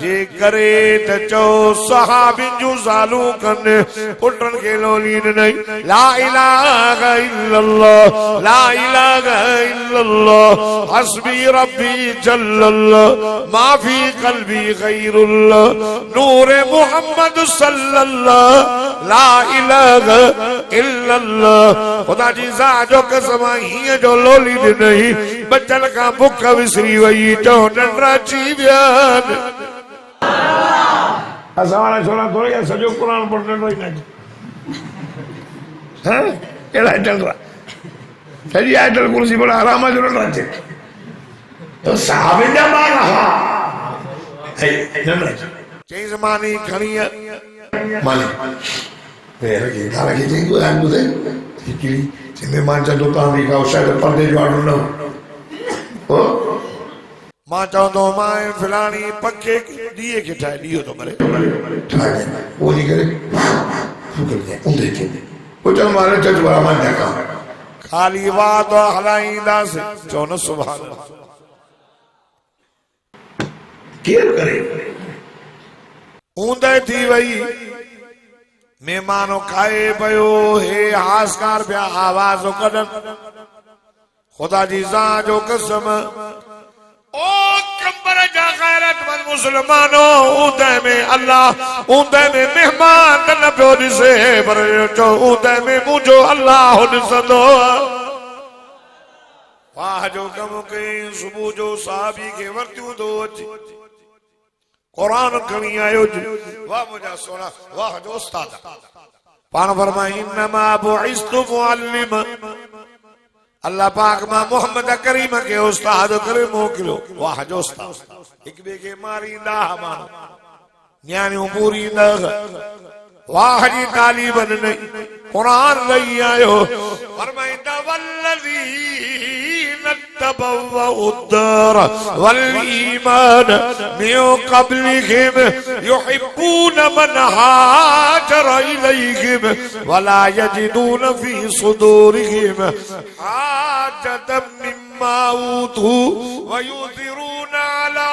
जे करे त चो सहाबी जूं ज़ालू कन पुटन के लोलीन नहीं ला इलाहा इल्लल्लाह ला इलाहा इल्लल्लाह हस्बी रब्बी जल्लल्लाह मा फी क़ल्बी गैरुल्लाह नूर मोहम्मद सल्लल्लाहु ला इलाहा इल्लल्लाह खुदा जी ज़ा जो कसम हीअं जो लोली नहीं बच्चन का भुख विसरी वई चो नंढड़ा थी विया असां छोरा थोड़ी सॼो कुरान पढ़ंदो ई न हां केड़ा चल रहा सॼी आयतल कुर्सी पर आराम जो न अचे तो साहब जा ॿार हा चई ज़मानी खणी मानी मेरे की दादा की चई को आन बुधे हिकिड़ी जिने मान जो तां दी का शायद पर्दे जो आडो न हो मां चवंदो मां फलाणी पखे दिए के ठाहे दियो तो मरे ठाहे वो नहीं करे फुकल दे उंदे के वो चल मारे चच बड़ा मान देखा खाली बात हलाईंदा से चौन सुभान अल्लाह केर करे ऊंदे थी वई मेहमानो खाए पयो हे हासकार पिया आवाज कढन खुदा जी ज़ा जो कसम ओ कंबर जा गैरतमंद मुसलमानो ऊंदे में अल्लाह ऊंदे में मेहमान न पियो ॾिसे पर चो ऊंदे में मुंहिंजो अल्लाह ॾिसंदो वाह जो कम कई सुबुह जो साहबी के वरतियूं दो अची कुरान खणी आयो वाह मुझा सोना वाह जो उस्ताद पान फरमाए इन्नमा बुइस्तु मुअल्लिम अल्लाह पाक मां मोहम्मद करीम के उस्ताद करे मोकिलो वाह जो उस्ताद एक बे के मारींदा मां न्याणियूं पूरींदा वाह जी तालीबन नहीं कुरान लई आयो फरमाइंदा वल्लज़ीन तबव्वउ द्दार वल ईमान मिन क़ब्लिहिम युहिब्बून मन हाजर इलैहिम वला यजिदून फी सुदूरिहिम हाजतम मिम्मा ऊतू व युज़िरून अला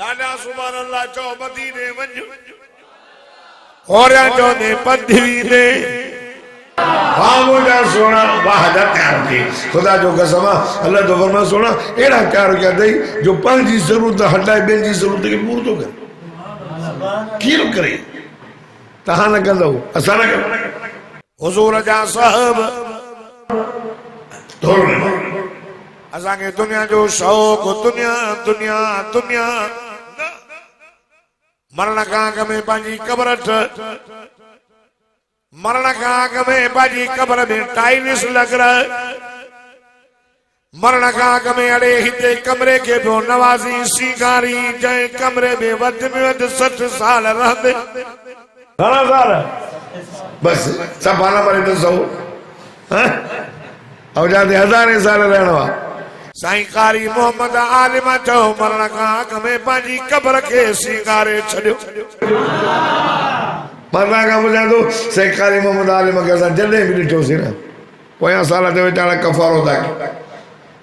दादा सुभान अल्लाह चो मदीने वञ और जो ने पदवी ने हाँ मुझा सोना वाहदा प्यार थी खुदा जो कसम अल्लाह तो फरमा सोना एड़ा प्यार क्या दई जो पंहिंजी जरूरत हटाए ॿियनि जी जरूरत खे पूरो थो करे कीअं करे तव्हां न कंदव असां न कंदा हुजूर जा साहब थोरो असां खे दुनिया जो शौक़ दुनिया दुनिया दुनिया मरण खां अॻु में पंहिंजी क़बर मरण का आग में बाजी कब्र में टाइल्स लग रहा है। मरण का आग में अड़े हिते कमरे के बो नवाजी सिंगारी जय कमरे में वध 60 साल रहते। घना साल बस सफाना मरे तो सौ अब जाते 1000 साल रहना। साईं कारी मोहम्मद आलिमा चो मरण का आग में बाजी कब्र के सिंगारे छड़ियो। मरना का मुझे तो साईं कारी मोहम्मद आलिमा के साथ जल्दी भी ॾिठो सी न पोयां साल ते वीचारा कफ़ारो था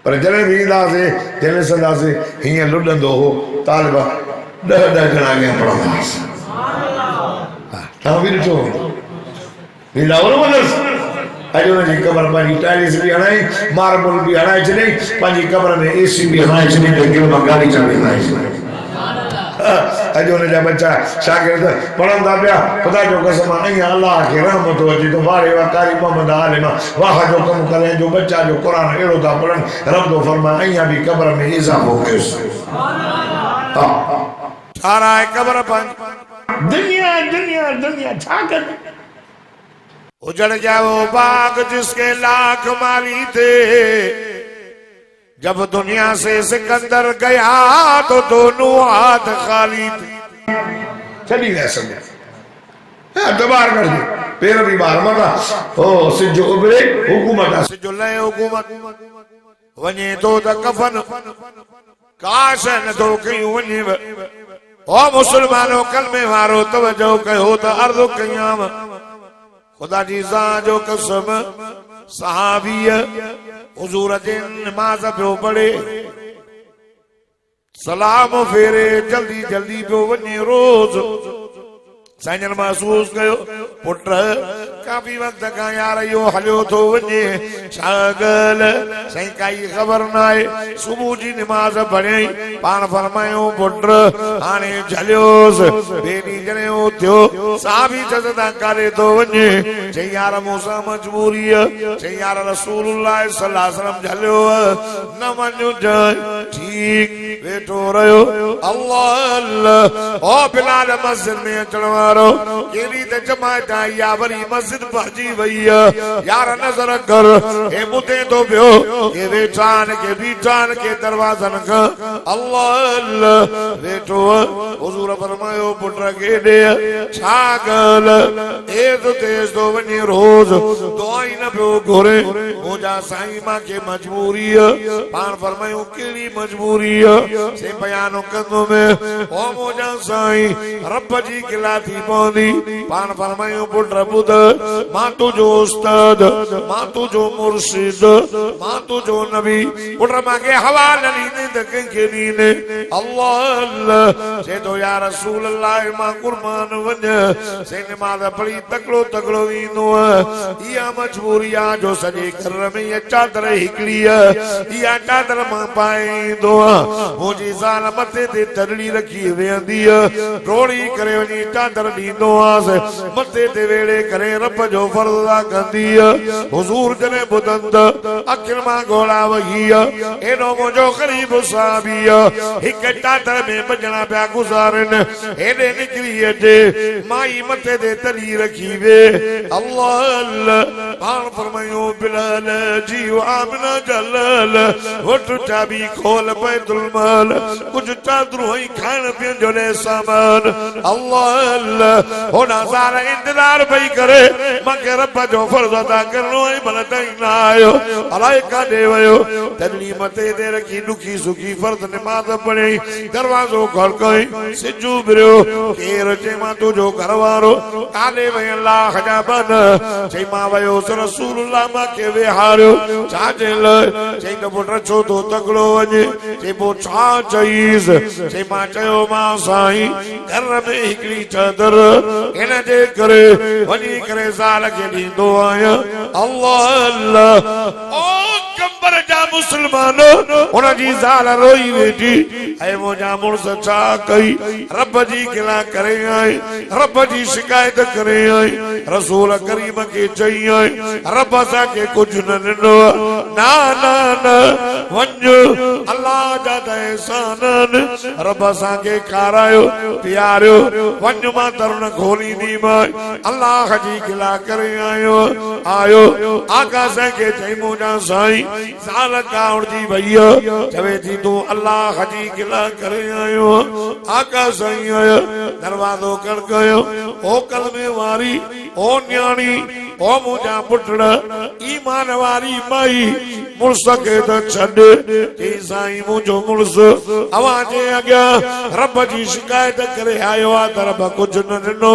पर जॾहिं बि ईंदासीं जॾहिं ॾिसंदासीं हीअं लुॾंदो हो तालिबा 10 ॼणा अॻियां पढ़ंदा हुआसीं। तव्हां बि ॾिठो ईंदा हो न वञसि अॼु हुनजी क़बर पंहिंजी टाइल्स बि हणाई मार्बल बि हणाए छॾियईं पंहिंजी क़बर में AC बि हणाए छॾी त गिल मां गाॾी चाढ़े हणाए छॾी। अॼु हुनजा बच्चा शागिर्द पढ़ंदा पिया ख़ुदा जो कसम ईअं अलाह खे रहमत अचे थो वारे वाह कारी मोहम्मद आलिमा वाह जो कमु करे जो बच्चा जो क़ुर अहिड़ो था पढ़नि रब थो फरमाए ईअं बि क़बर में इज़ाफ़ो कयोसि। ठाराए क़बर पंहिंजी दुनिया दुनिया दुनिया छा करे उजड़ जाओ बाग जिसके लाख माली थे। जब दुनिया से सिकंदर गया तो दोनों हाथ खाली थे। चली गया समझ दबार कर दी पैर भी बाहर मरा ओ सिजो उबरे हुकूमत सिजो ले हुकूमत वने तो द कफन काश न तो कयूं वने ओ मुसलमानों कलमे वारो तवज्जो कयो त अर्ज़ कयाम खुदा जी ज़ात जो कसम सहाबीय हुजूर जे नमाज पियो पढ़े सलाम फेरे जल्दी जल्दी पियो वञे रोज साईं महसूस कयो पुट काफ़ी वक्त खां यार इहो हलियो थो वञे छा ॻाल्हि साईं काई ख़बर न आहे। सुबुह जी नमाज़ पढ़ियईं पाण फरमायो पुट हाणे झलियोसि ॿिए ॾींहुं जॾहिं उथियो साहबी जज़दा करे थो वञे चई यार मूंसां मजबूरी चई यार रसूलुल्लाह सल्लल्लाहु अलैहि वसल्लम झलियो न वञो ठीक वेठो रहियो अल्लाह अल्लाह ओ बिलाल मस्जिद में अचण वारो केरी त जमात आई आहे वरी मस्जिद भॼी वई यार नज़र कर हे ॿुधे थो पियो के वेठान के बीठान के दरवाज़नि खां अल्लाह अल्लाह वेठो हुजूर फरमायो पुट खे ॾे छा ॻाल्हि एज़ तेज़ थो वञे रोज़ दुआई न पियो घुरे मुंहिंजा साईं मांखे मजबूरी पाण फरमायूं कहिड़ी मजबूरी से बयान कंदुमि ओ मुंहिंजा साईं रब जी गिला थी पवंदी पाण फरमायूं पुट ॿुध मां तुंहिंजो उस्ताद मां तुंहिंजो मुर्शिद मां तुंहिंजो नबी पुट मांखे हवा न ॾींदे त कंहिंखे ॾींदे अल्लाह अल्लाह चए थो या रसूल अल्लाह मां कुर्बान वञ से नमाज़ पढ़ी तकड़ो तकड़ो ईंदो इहा मजबूरी आहे जो सॼे घर में इहा चादर हिकिड़ी इहा चादर मां पाए ईंदो मुंहिंजी ज़ाल मथे ते तरड़ी रखी वेहंदी डोड़ी करे वञी चादर ॾींदो आसि मथे ते वेड़े करे रब जो फर्ज़ अदा कंदी हुजूर जॾहिं ॿुधनि अखियुनि मां ॻोढ़ा वही एॾो मुंहिंजो ग़रीब साहबी हिकु चादर में भॼणा पिया गुज़ारनि हेॾे निकिरी अचे माई मथे ते तरी रखी वे अल्लाह अल्लाह पाण फरमायो बिलाल जी आमना जलाल वठ चाबी खोल बैतुल माल कुछ चादरूं ऐं खाइण पीअण जो ॾे सामान अल्लाह अल्लाह होॾां सारा इंतज़ार पई करे मूंखे रब जो फर्ज़ अदा करणो ऐं भले ताईं न आयो अलाए काॾे वियो तॾहिं मथे ते रखी ॾुखी सुखी फर्ज़ नमाज़ पढ़ी दरवाज़ो खड़काई सिजू बिरियो केरु चई मां तुंहिंजो घर वारो काॾे वई अल्लाह जा बन चई मां वियोसि रसूलुल्लाह मूंखे विहारियो छाजे लाइ चई त पुट छो थो तकड़ो वञे चई पोइ छा चईसि चई मां चयो मां साईं घर में हिकिड़ी चादर हिन जे करे वञी करे ज़ाल खे ॾींदो आहियां अल्लाह अल्लाह ओ कंबर जा मुसलमान उन जी ज़ाल रोई वेठी ऐ मुंहिंजा मुड़स छा कई रब जी गिला करे आई रब जी शिकायत करे आई रसूल करीम के चई आई रब सा के कुछ न ॾिनो ना ना ना वञ अल्लाह जा एहसान रब सा के खारायो प्यारियो वञ मां तरुण खोली दी मां अल्लाह जी गिला करे आयो आयो आका सा के चई मुंहिंजा साईं ज़ाल कावड़ जी भैया चवे थी तू अल्लाह जी गिला करे आयो आका साईं आयो दरवाजो खड़कायो ओ कलमे वारी ओ न्याणी ओ मुंहिंजा पुटड़ा ईमान वारी माई मुड़स खे त छॾ की साईं मुंहिंजो मुड़स अवां जे अॻियां रब जी शिकायत करे आयो आहे त रब कुझु न ॾिनो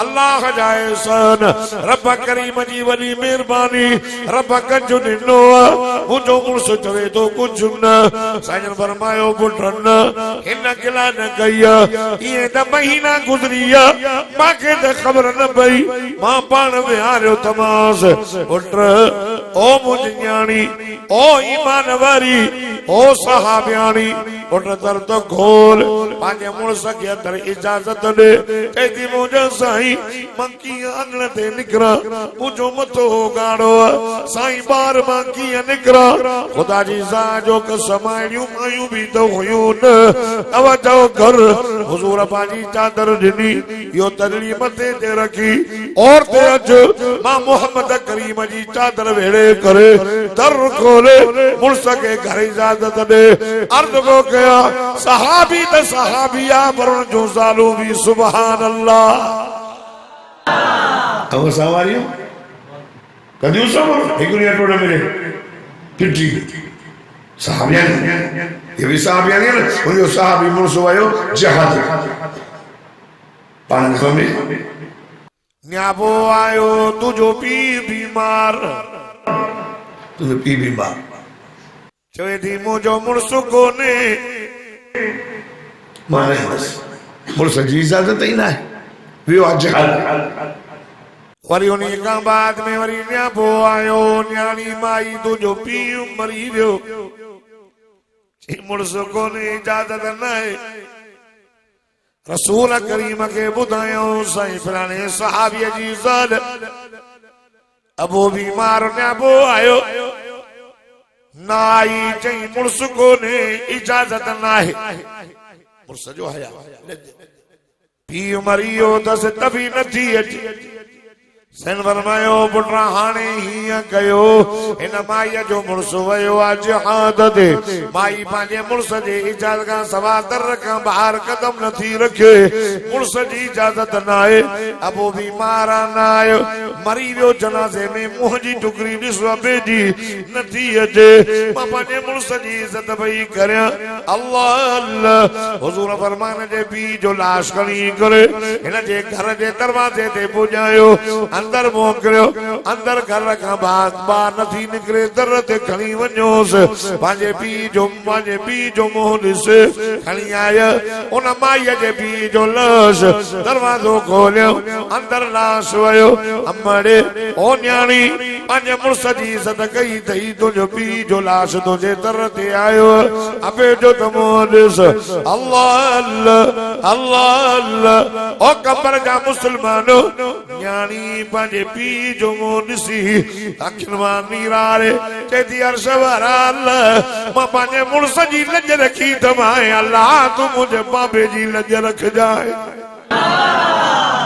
अल्लाह जा एहसान रब करीम जी वॾी महिरबानी रब कुझु ॾिनो मुंहिंजो मुड़स चवे थो कुझु न साईं फरमायो पुट न हिन गिला न कई इहे त महीना गुज़री मूंखे त ख़बर न पई मां पाण विहारियो तमास पुट ओ मुंहिंजी न्याणी ओ ईमान वारी ओ सहाबियाणी पुट दर तो खोल पंहिंजे मुड़स खे अंदर इजाज़त ॾे चई थी मुंहिंजो साईं मां कीअं अङण ते निकिरां मुंहिंजो मथो गाढ़ो साईं ॿार मां कीअं निकिरां ख़ुदा जी ज़ात जो कसम अहिड़ियूं मायूं बि त हुयूं न तवजो कर हुज़ूर पंहिंजी चादर ॾिनी इहो तदड़ी मथे ते रखी और ते अच मां मोहम्मद करीम जी चादर वेड़े करे दर खोले मुड़स के घर इजाज़त दे अर्ज़ को कया सहाबी त सहाबिया पर उन जो ज़ालू भी सुभान अल्लाह अब सवारियों कदियों सब एक दुनिया टोड़े मिले पिटी सहाबियां ये भी सहाबियां नहीं ना उन्हें सहाबी मुड़स वायो जहाद पान खमे न्याबो आयो तुझो पी बीमार तुझे पी बीमार चवे थी मुंहिंजो मुड़स कोने माने बस मुड़स जी इजाज़त ही ना है वियो आज वरी उन्हीं खां बाद में वरी न्याबो आयो न्याणी माई तुझो पी मरी वियो चई मुड़स कोने इजाज़त न आहे रसूल करीम के ॿुधायो साईं फलाणे सहाबीअ जी ज़ाल अबो बीमार न्याबो आयो ना आई चई मुड़स कोने इजाज़त न आहे मुड़स जो हया पीउ मरी वियो अथसि तबी नथी अचे सन फरमायो पुटा हाणे हीअं कयो हिन माईअ जो मुड़स वियो आहे जिहाद ते माई पंहिंजे मुड़स जे इजाज़त खां सवा दर खां ॿाहिरि कदम नथी रखे मुड़स जी इजाज़त न आहे अबो बीमार न आयो मरी वियो जनाज़े में मुंहं जी टुकड़ी ॾिसो भेजी नथी अचे मां पंहिंजे मुड़स जी इज़त पई करियां अल्लाह अल्लाह हुज़ूर फरमान जे पीउ जो लाश खणी करे हिन जे घर जे दरवाज़े ते पुॼायो अंदर मोकिलियो अंदर घर खां ॿाहिरि नथी निकिरे दर ते खणी वञोसि पंहिंजे पीउ जो मुंहुं ॾिस खणी आया उन माईअ जे पीउ जो लाश दरवाज़ो खोलियो अंदर लाश वियो अमड़े ओ न्याणी पंहिंजे मुड़स जी इज़त कई अथई तुंहिंजो पीउ जो लाश तुंहिंजे दर ते आयो अबे जो त मुंहुं ॾिस अल्लाह अल्लाह अल्लाह अल्लाह ओ कबर जा मुसलमानो न्याणी पंहिंजे पीउ जो मुंहुं ॾिसी अखियुनि मां नीरारे चए थी अर्श वारा अल्लाह मां पंहिंजे मुड़स जी लज रखी थमाए अल्लाह तूं मुंहिंजे बाबे जी लज रखजाए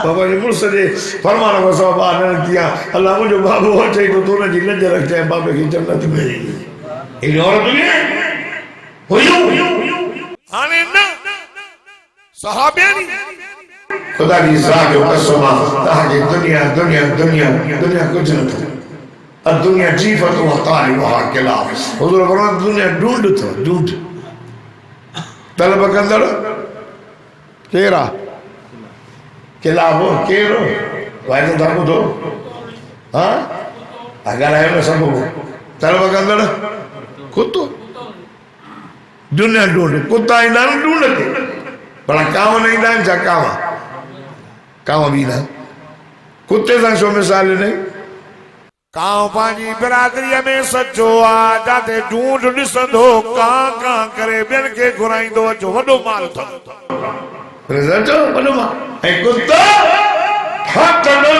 बाबा जी मुड़स जे फरमान को सब ॿार न किया अल्लाह मुंहिंजो बाबो अचे तो तूं हुनजी लज रखजाए बाबे खे जन्नत में अहिड़ी औरत हुयूं हाणे न सहाबियानी खुदा की ज़ात जो कसम ताकि दुनिया दुनिया दुनिया दुनिया कुछ न था अब दुनिया जीफत व तारीफ व खिलाफ हुजूर फरमाते दुनिया ढूंढ तो ढूंढ तलब कंदड़ केरा खिलाफ केरो वायदे दाबो दो हां अगर है ना सब तलब कंदड़ कुत्तो दुनिया ढूंढ कुत्ता ही ना ढूंढते बड़ा काम नहीं ना जा काम भी ना कुत्ते सा शो मिसाल नहीं कां पांजी बिरादरी में सचो आ जाते ढूंढ ॾिसंदो कां करे ॿियनि खे घुराईंदो अचो वॾो माल अथव रिजल्ट वॾो माल ऐं कुतो हाथ न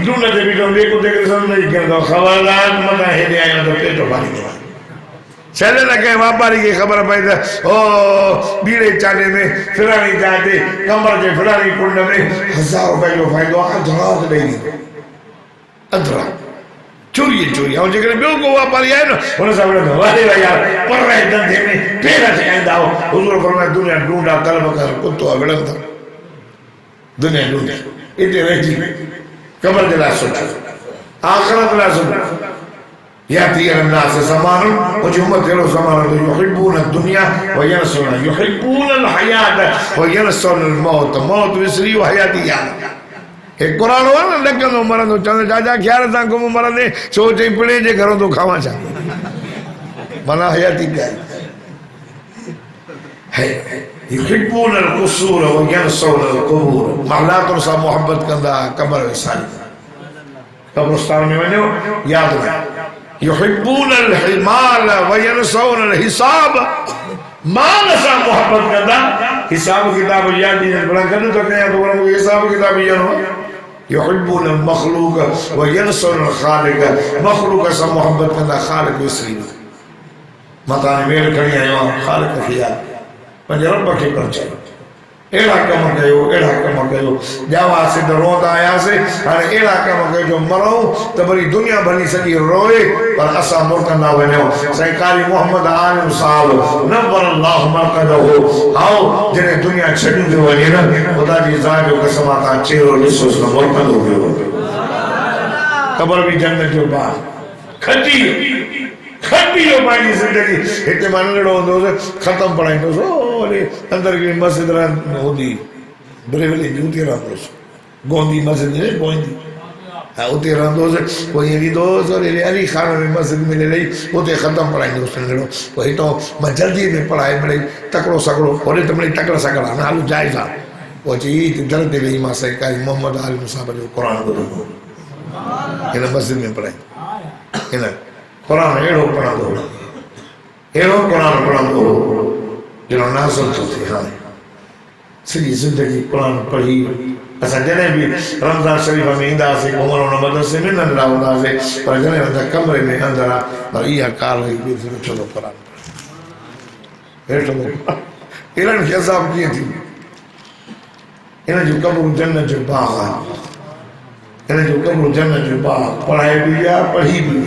ढूंढ ते बीठो ॿिए कुते खे ॾिसंदो न कंदो ख़बरदार मथां हेॾे आयो त पेटो फाड़ींदो छॾे न कंहिं वापारी खे ख़बर पई त ओ बीड़े चाटे में फिरानी चाटे कमर जे फिरानी कुंड में 1000 रुपए जो फ़ाइदो आहे जहाज ॾेई ॾींदो अधरा चोरी ऐं जेकॾहिं ॿियो को वापारी आहे न हुन सां विढ़ंदो वारे यार पर धंधे में पेर सेखारींदा हो हुज़ूर फरमाए दुनिया ढूंढा तलब कर कुतो आहे विढ़ंदा दुनिया ढूंढे हिते रहिजी कमर जे लाइ सुठा आख़िरत लाइ सुठा याती अन्नास ज़मान मुझे उम्मत अहिड़ो ज़मानो तो युहिब्बून दुनिया व यनसुन युहिब्बून अल हयात व यनसुन अल मौत मौत विसरी व हयाती याद एक कुरान हो ना लॻंदो मरंदो चवंदो चाचा ख़्याल सां घुम मरंदे सोचे पिणे जे घरों तो खावां छा माना हयाती प्यारी है युहिब्बून अल कुसूर व यनसुन अल कुबूर महलातुनि सां मोहब्बत कंदा कब्र विसारी कब्रिस्तान में वञो याद न युहिब्बून अल हिमाल व यनसुन अल हिसाब माल सां मोहब्बत कंदा हिसाब किताब याद नहीं बड़ा कर तो कया तो वो हिसाब किताब याद हो युहिब्बून अल मखलूक व यनसुन अल खालिक मखलूक सां मोहब्बत कंदा खालिक विसरी मता ने मेल खणी आयो खालिक खे याद पंहिंजे रब खे परचायो अहिड़ा कम कयो ॼावासीं त रोंदा आयासीं हाणे अहिड़ा कम कयो जो मरूं त वरी दुनिया भली सॼी रोए पर असां मुर्कंदा वञूं साईं कारी मोहम्मद आलिम साहब नवर अल्लाह मरकदहु आओ जॾहिं दुनिया छॾींदो वञे न ख़ुदा जी ज़ात जो कसम आहे तव्हां चेहरो ॾिसोसि त मुर्कंदो वियो ख़बर बि जन्नत जो बाग खटी हो पंहिंजी ज़िंदगी हिते मां नंढड़ो हूंदो हुउसि ख़तमु पढ़ाईंदोसि ओड़े अंदरि हिकिड़ी मस्जिद हूंदी बरेली जी उते रहंदो हुउसि गोंदी मस्जिद में पवंदी हा उते रहंदो हुउसि पोइ ईअं ईंदो हुउसि वरी अली खान में मस्जिद मिले रही उते ख़तमु पढ़ाईंदो हुउसि नंढड़ो पोइ हितां मां जल्दी में पढ़ाए मिड़ई तकिड़ो सकिड़ो होॾे त मिड़ई तकिड़ा सकिड़ा न हालू जाइज़ आहे पोइ अची दर ते वेही मां साईं काई मोहम्मद आलिम साहब जो क़ुर ॿुधंदो हिन मस्जिद में पढ़ाई हिन कुरान अहिड़ो पढ़ंदो हो जो नाज़िल थो थिए हाणे सॼी ज़िंदगी कुरान पढ़ी असां जॾहिं बि रमज़ान शरीफ़ में ईंदा हुआसीं घुमण हुन मदरसे में नंढड़ा हूंदा हुआसीं पर जॾहिं अंदरि कमरे में अंदरि आहे पर इहा कार हुई वेठो थो कुरान वेठो थो इन्हनि खे अज़ाब कीअं थी हिन जो कमरो जन्नत जो बाग आहे हिन जो कमरो जन्नत जो बाग पढ़ाई बि विया पढ़ी बि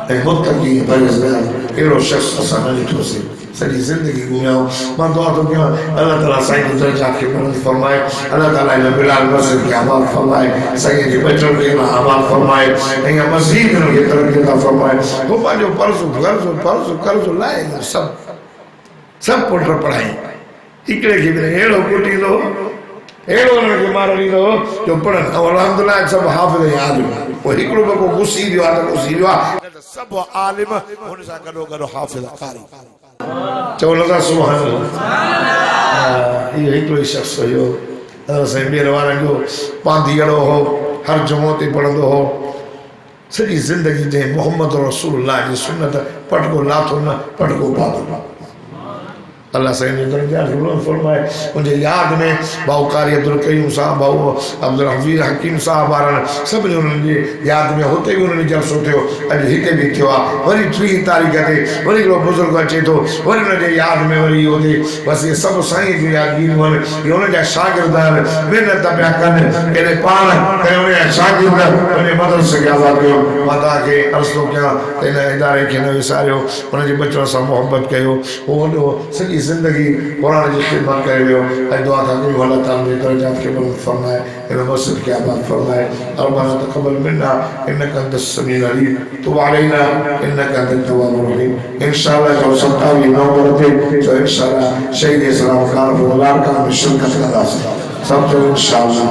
हुई मुत्तकी परहेज़गार अहिड़ो शख़्स असां न ॾिठोसीं सॼी ज़िंदगी घुमियाऊं मां दुआ थो कयां अल्लाह ताला साईं जो दर्जा खे बुलंद फरमाए अल्लाह ताला हिन बिलाल मस्जिद खे आबाद फरमाए साईं जे बचन खे आबाद फरमाए ऐं मज़ीद हिनखे तरक़ी अता फरमाए पोइ पंहिंजो कर्ज़ लाइ सभु पुट पढ़ाई हिकिड़े खे बि अहिड़ो कुटींदो अहिड़ो हुनखे मार ॾींदो जो पढ़नि ऐं अल्हम्दुलिल्लाह सभु हाफ़िज़ आलिम पोइ हिकिड़ो को घुसी वियो आहे त घुसी वियो आहे सभु आलिम हुन सां गॾो हाफ़िज़ कारी चओ नथा सुभाणे इहो हिकिड़ो ई शख़्स हुयो साईं ॿीहर वारनि जो पांधीअड़ो हो हर जुमो ते पढ़ंदो हो सॼी ज़िंदगी जंहिं मोहम्मद रसूलुल्लाह जी सुन्नत पटको लाथो न पटको पातो अल्लाह साईं जो दर्जा फरमाए मुंहिंजे यादि में भाऊ कारी अब्दुल कयूम साहब भाऊ अब्दुल हफीज़ हकीम साहब वारनि सभिनी उन्हनि जी यादि में हुते बि उन्हनि जलसो थियो अॼु हिते बि थियो आहे वरी 30 तारीख़ ते वरी हिकिड़ो बुज़ुर्ग अचे थो वरी हुनजे यादि में वरी इहो थिए बसि इहे सभु साईं जूं यादगिरियूं आहिनि इहे हुनजा शागिर्द आहिनि महिनत पिया कनि एॾे पाण ऐं हुनजा शागिर्द हुनजे मदरसे खे आज़ादु कयो मां तव्हांखे अर्ज़ु थो कयां त हिन इदारे खे न विसारियो हुनजे बचपन सां मोहबत कयो उहो वॾो सॼी ज़िंदगी कुरान जी ख़िदमत करे वियो ऐं दुआ था कयूं अल्लाह ताला जे दर्जात खे बुलंद फरमाए हिन मस्जिद खे आबाद फरमाए रब्बना तक़ब्बल मिन्ना इन्नका अंतस समीउल अलीम तुब अलैना इन्नका अंतत तव्वाबुर रहीम इंशाअल्लाह जो 27 नवंबर ते जो इंशाअल्लाह शहीद इस्लाम कार मुबारक में शिरकत कंदासीं सब जो इंशाअल्लाह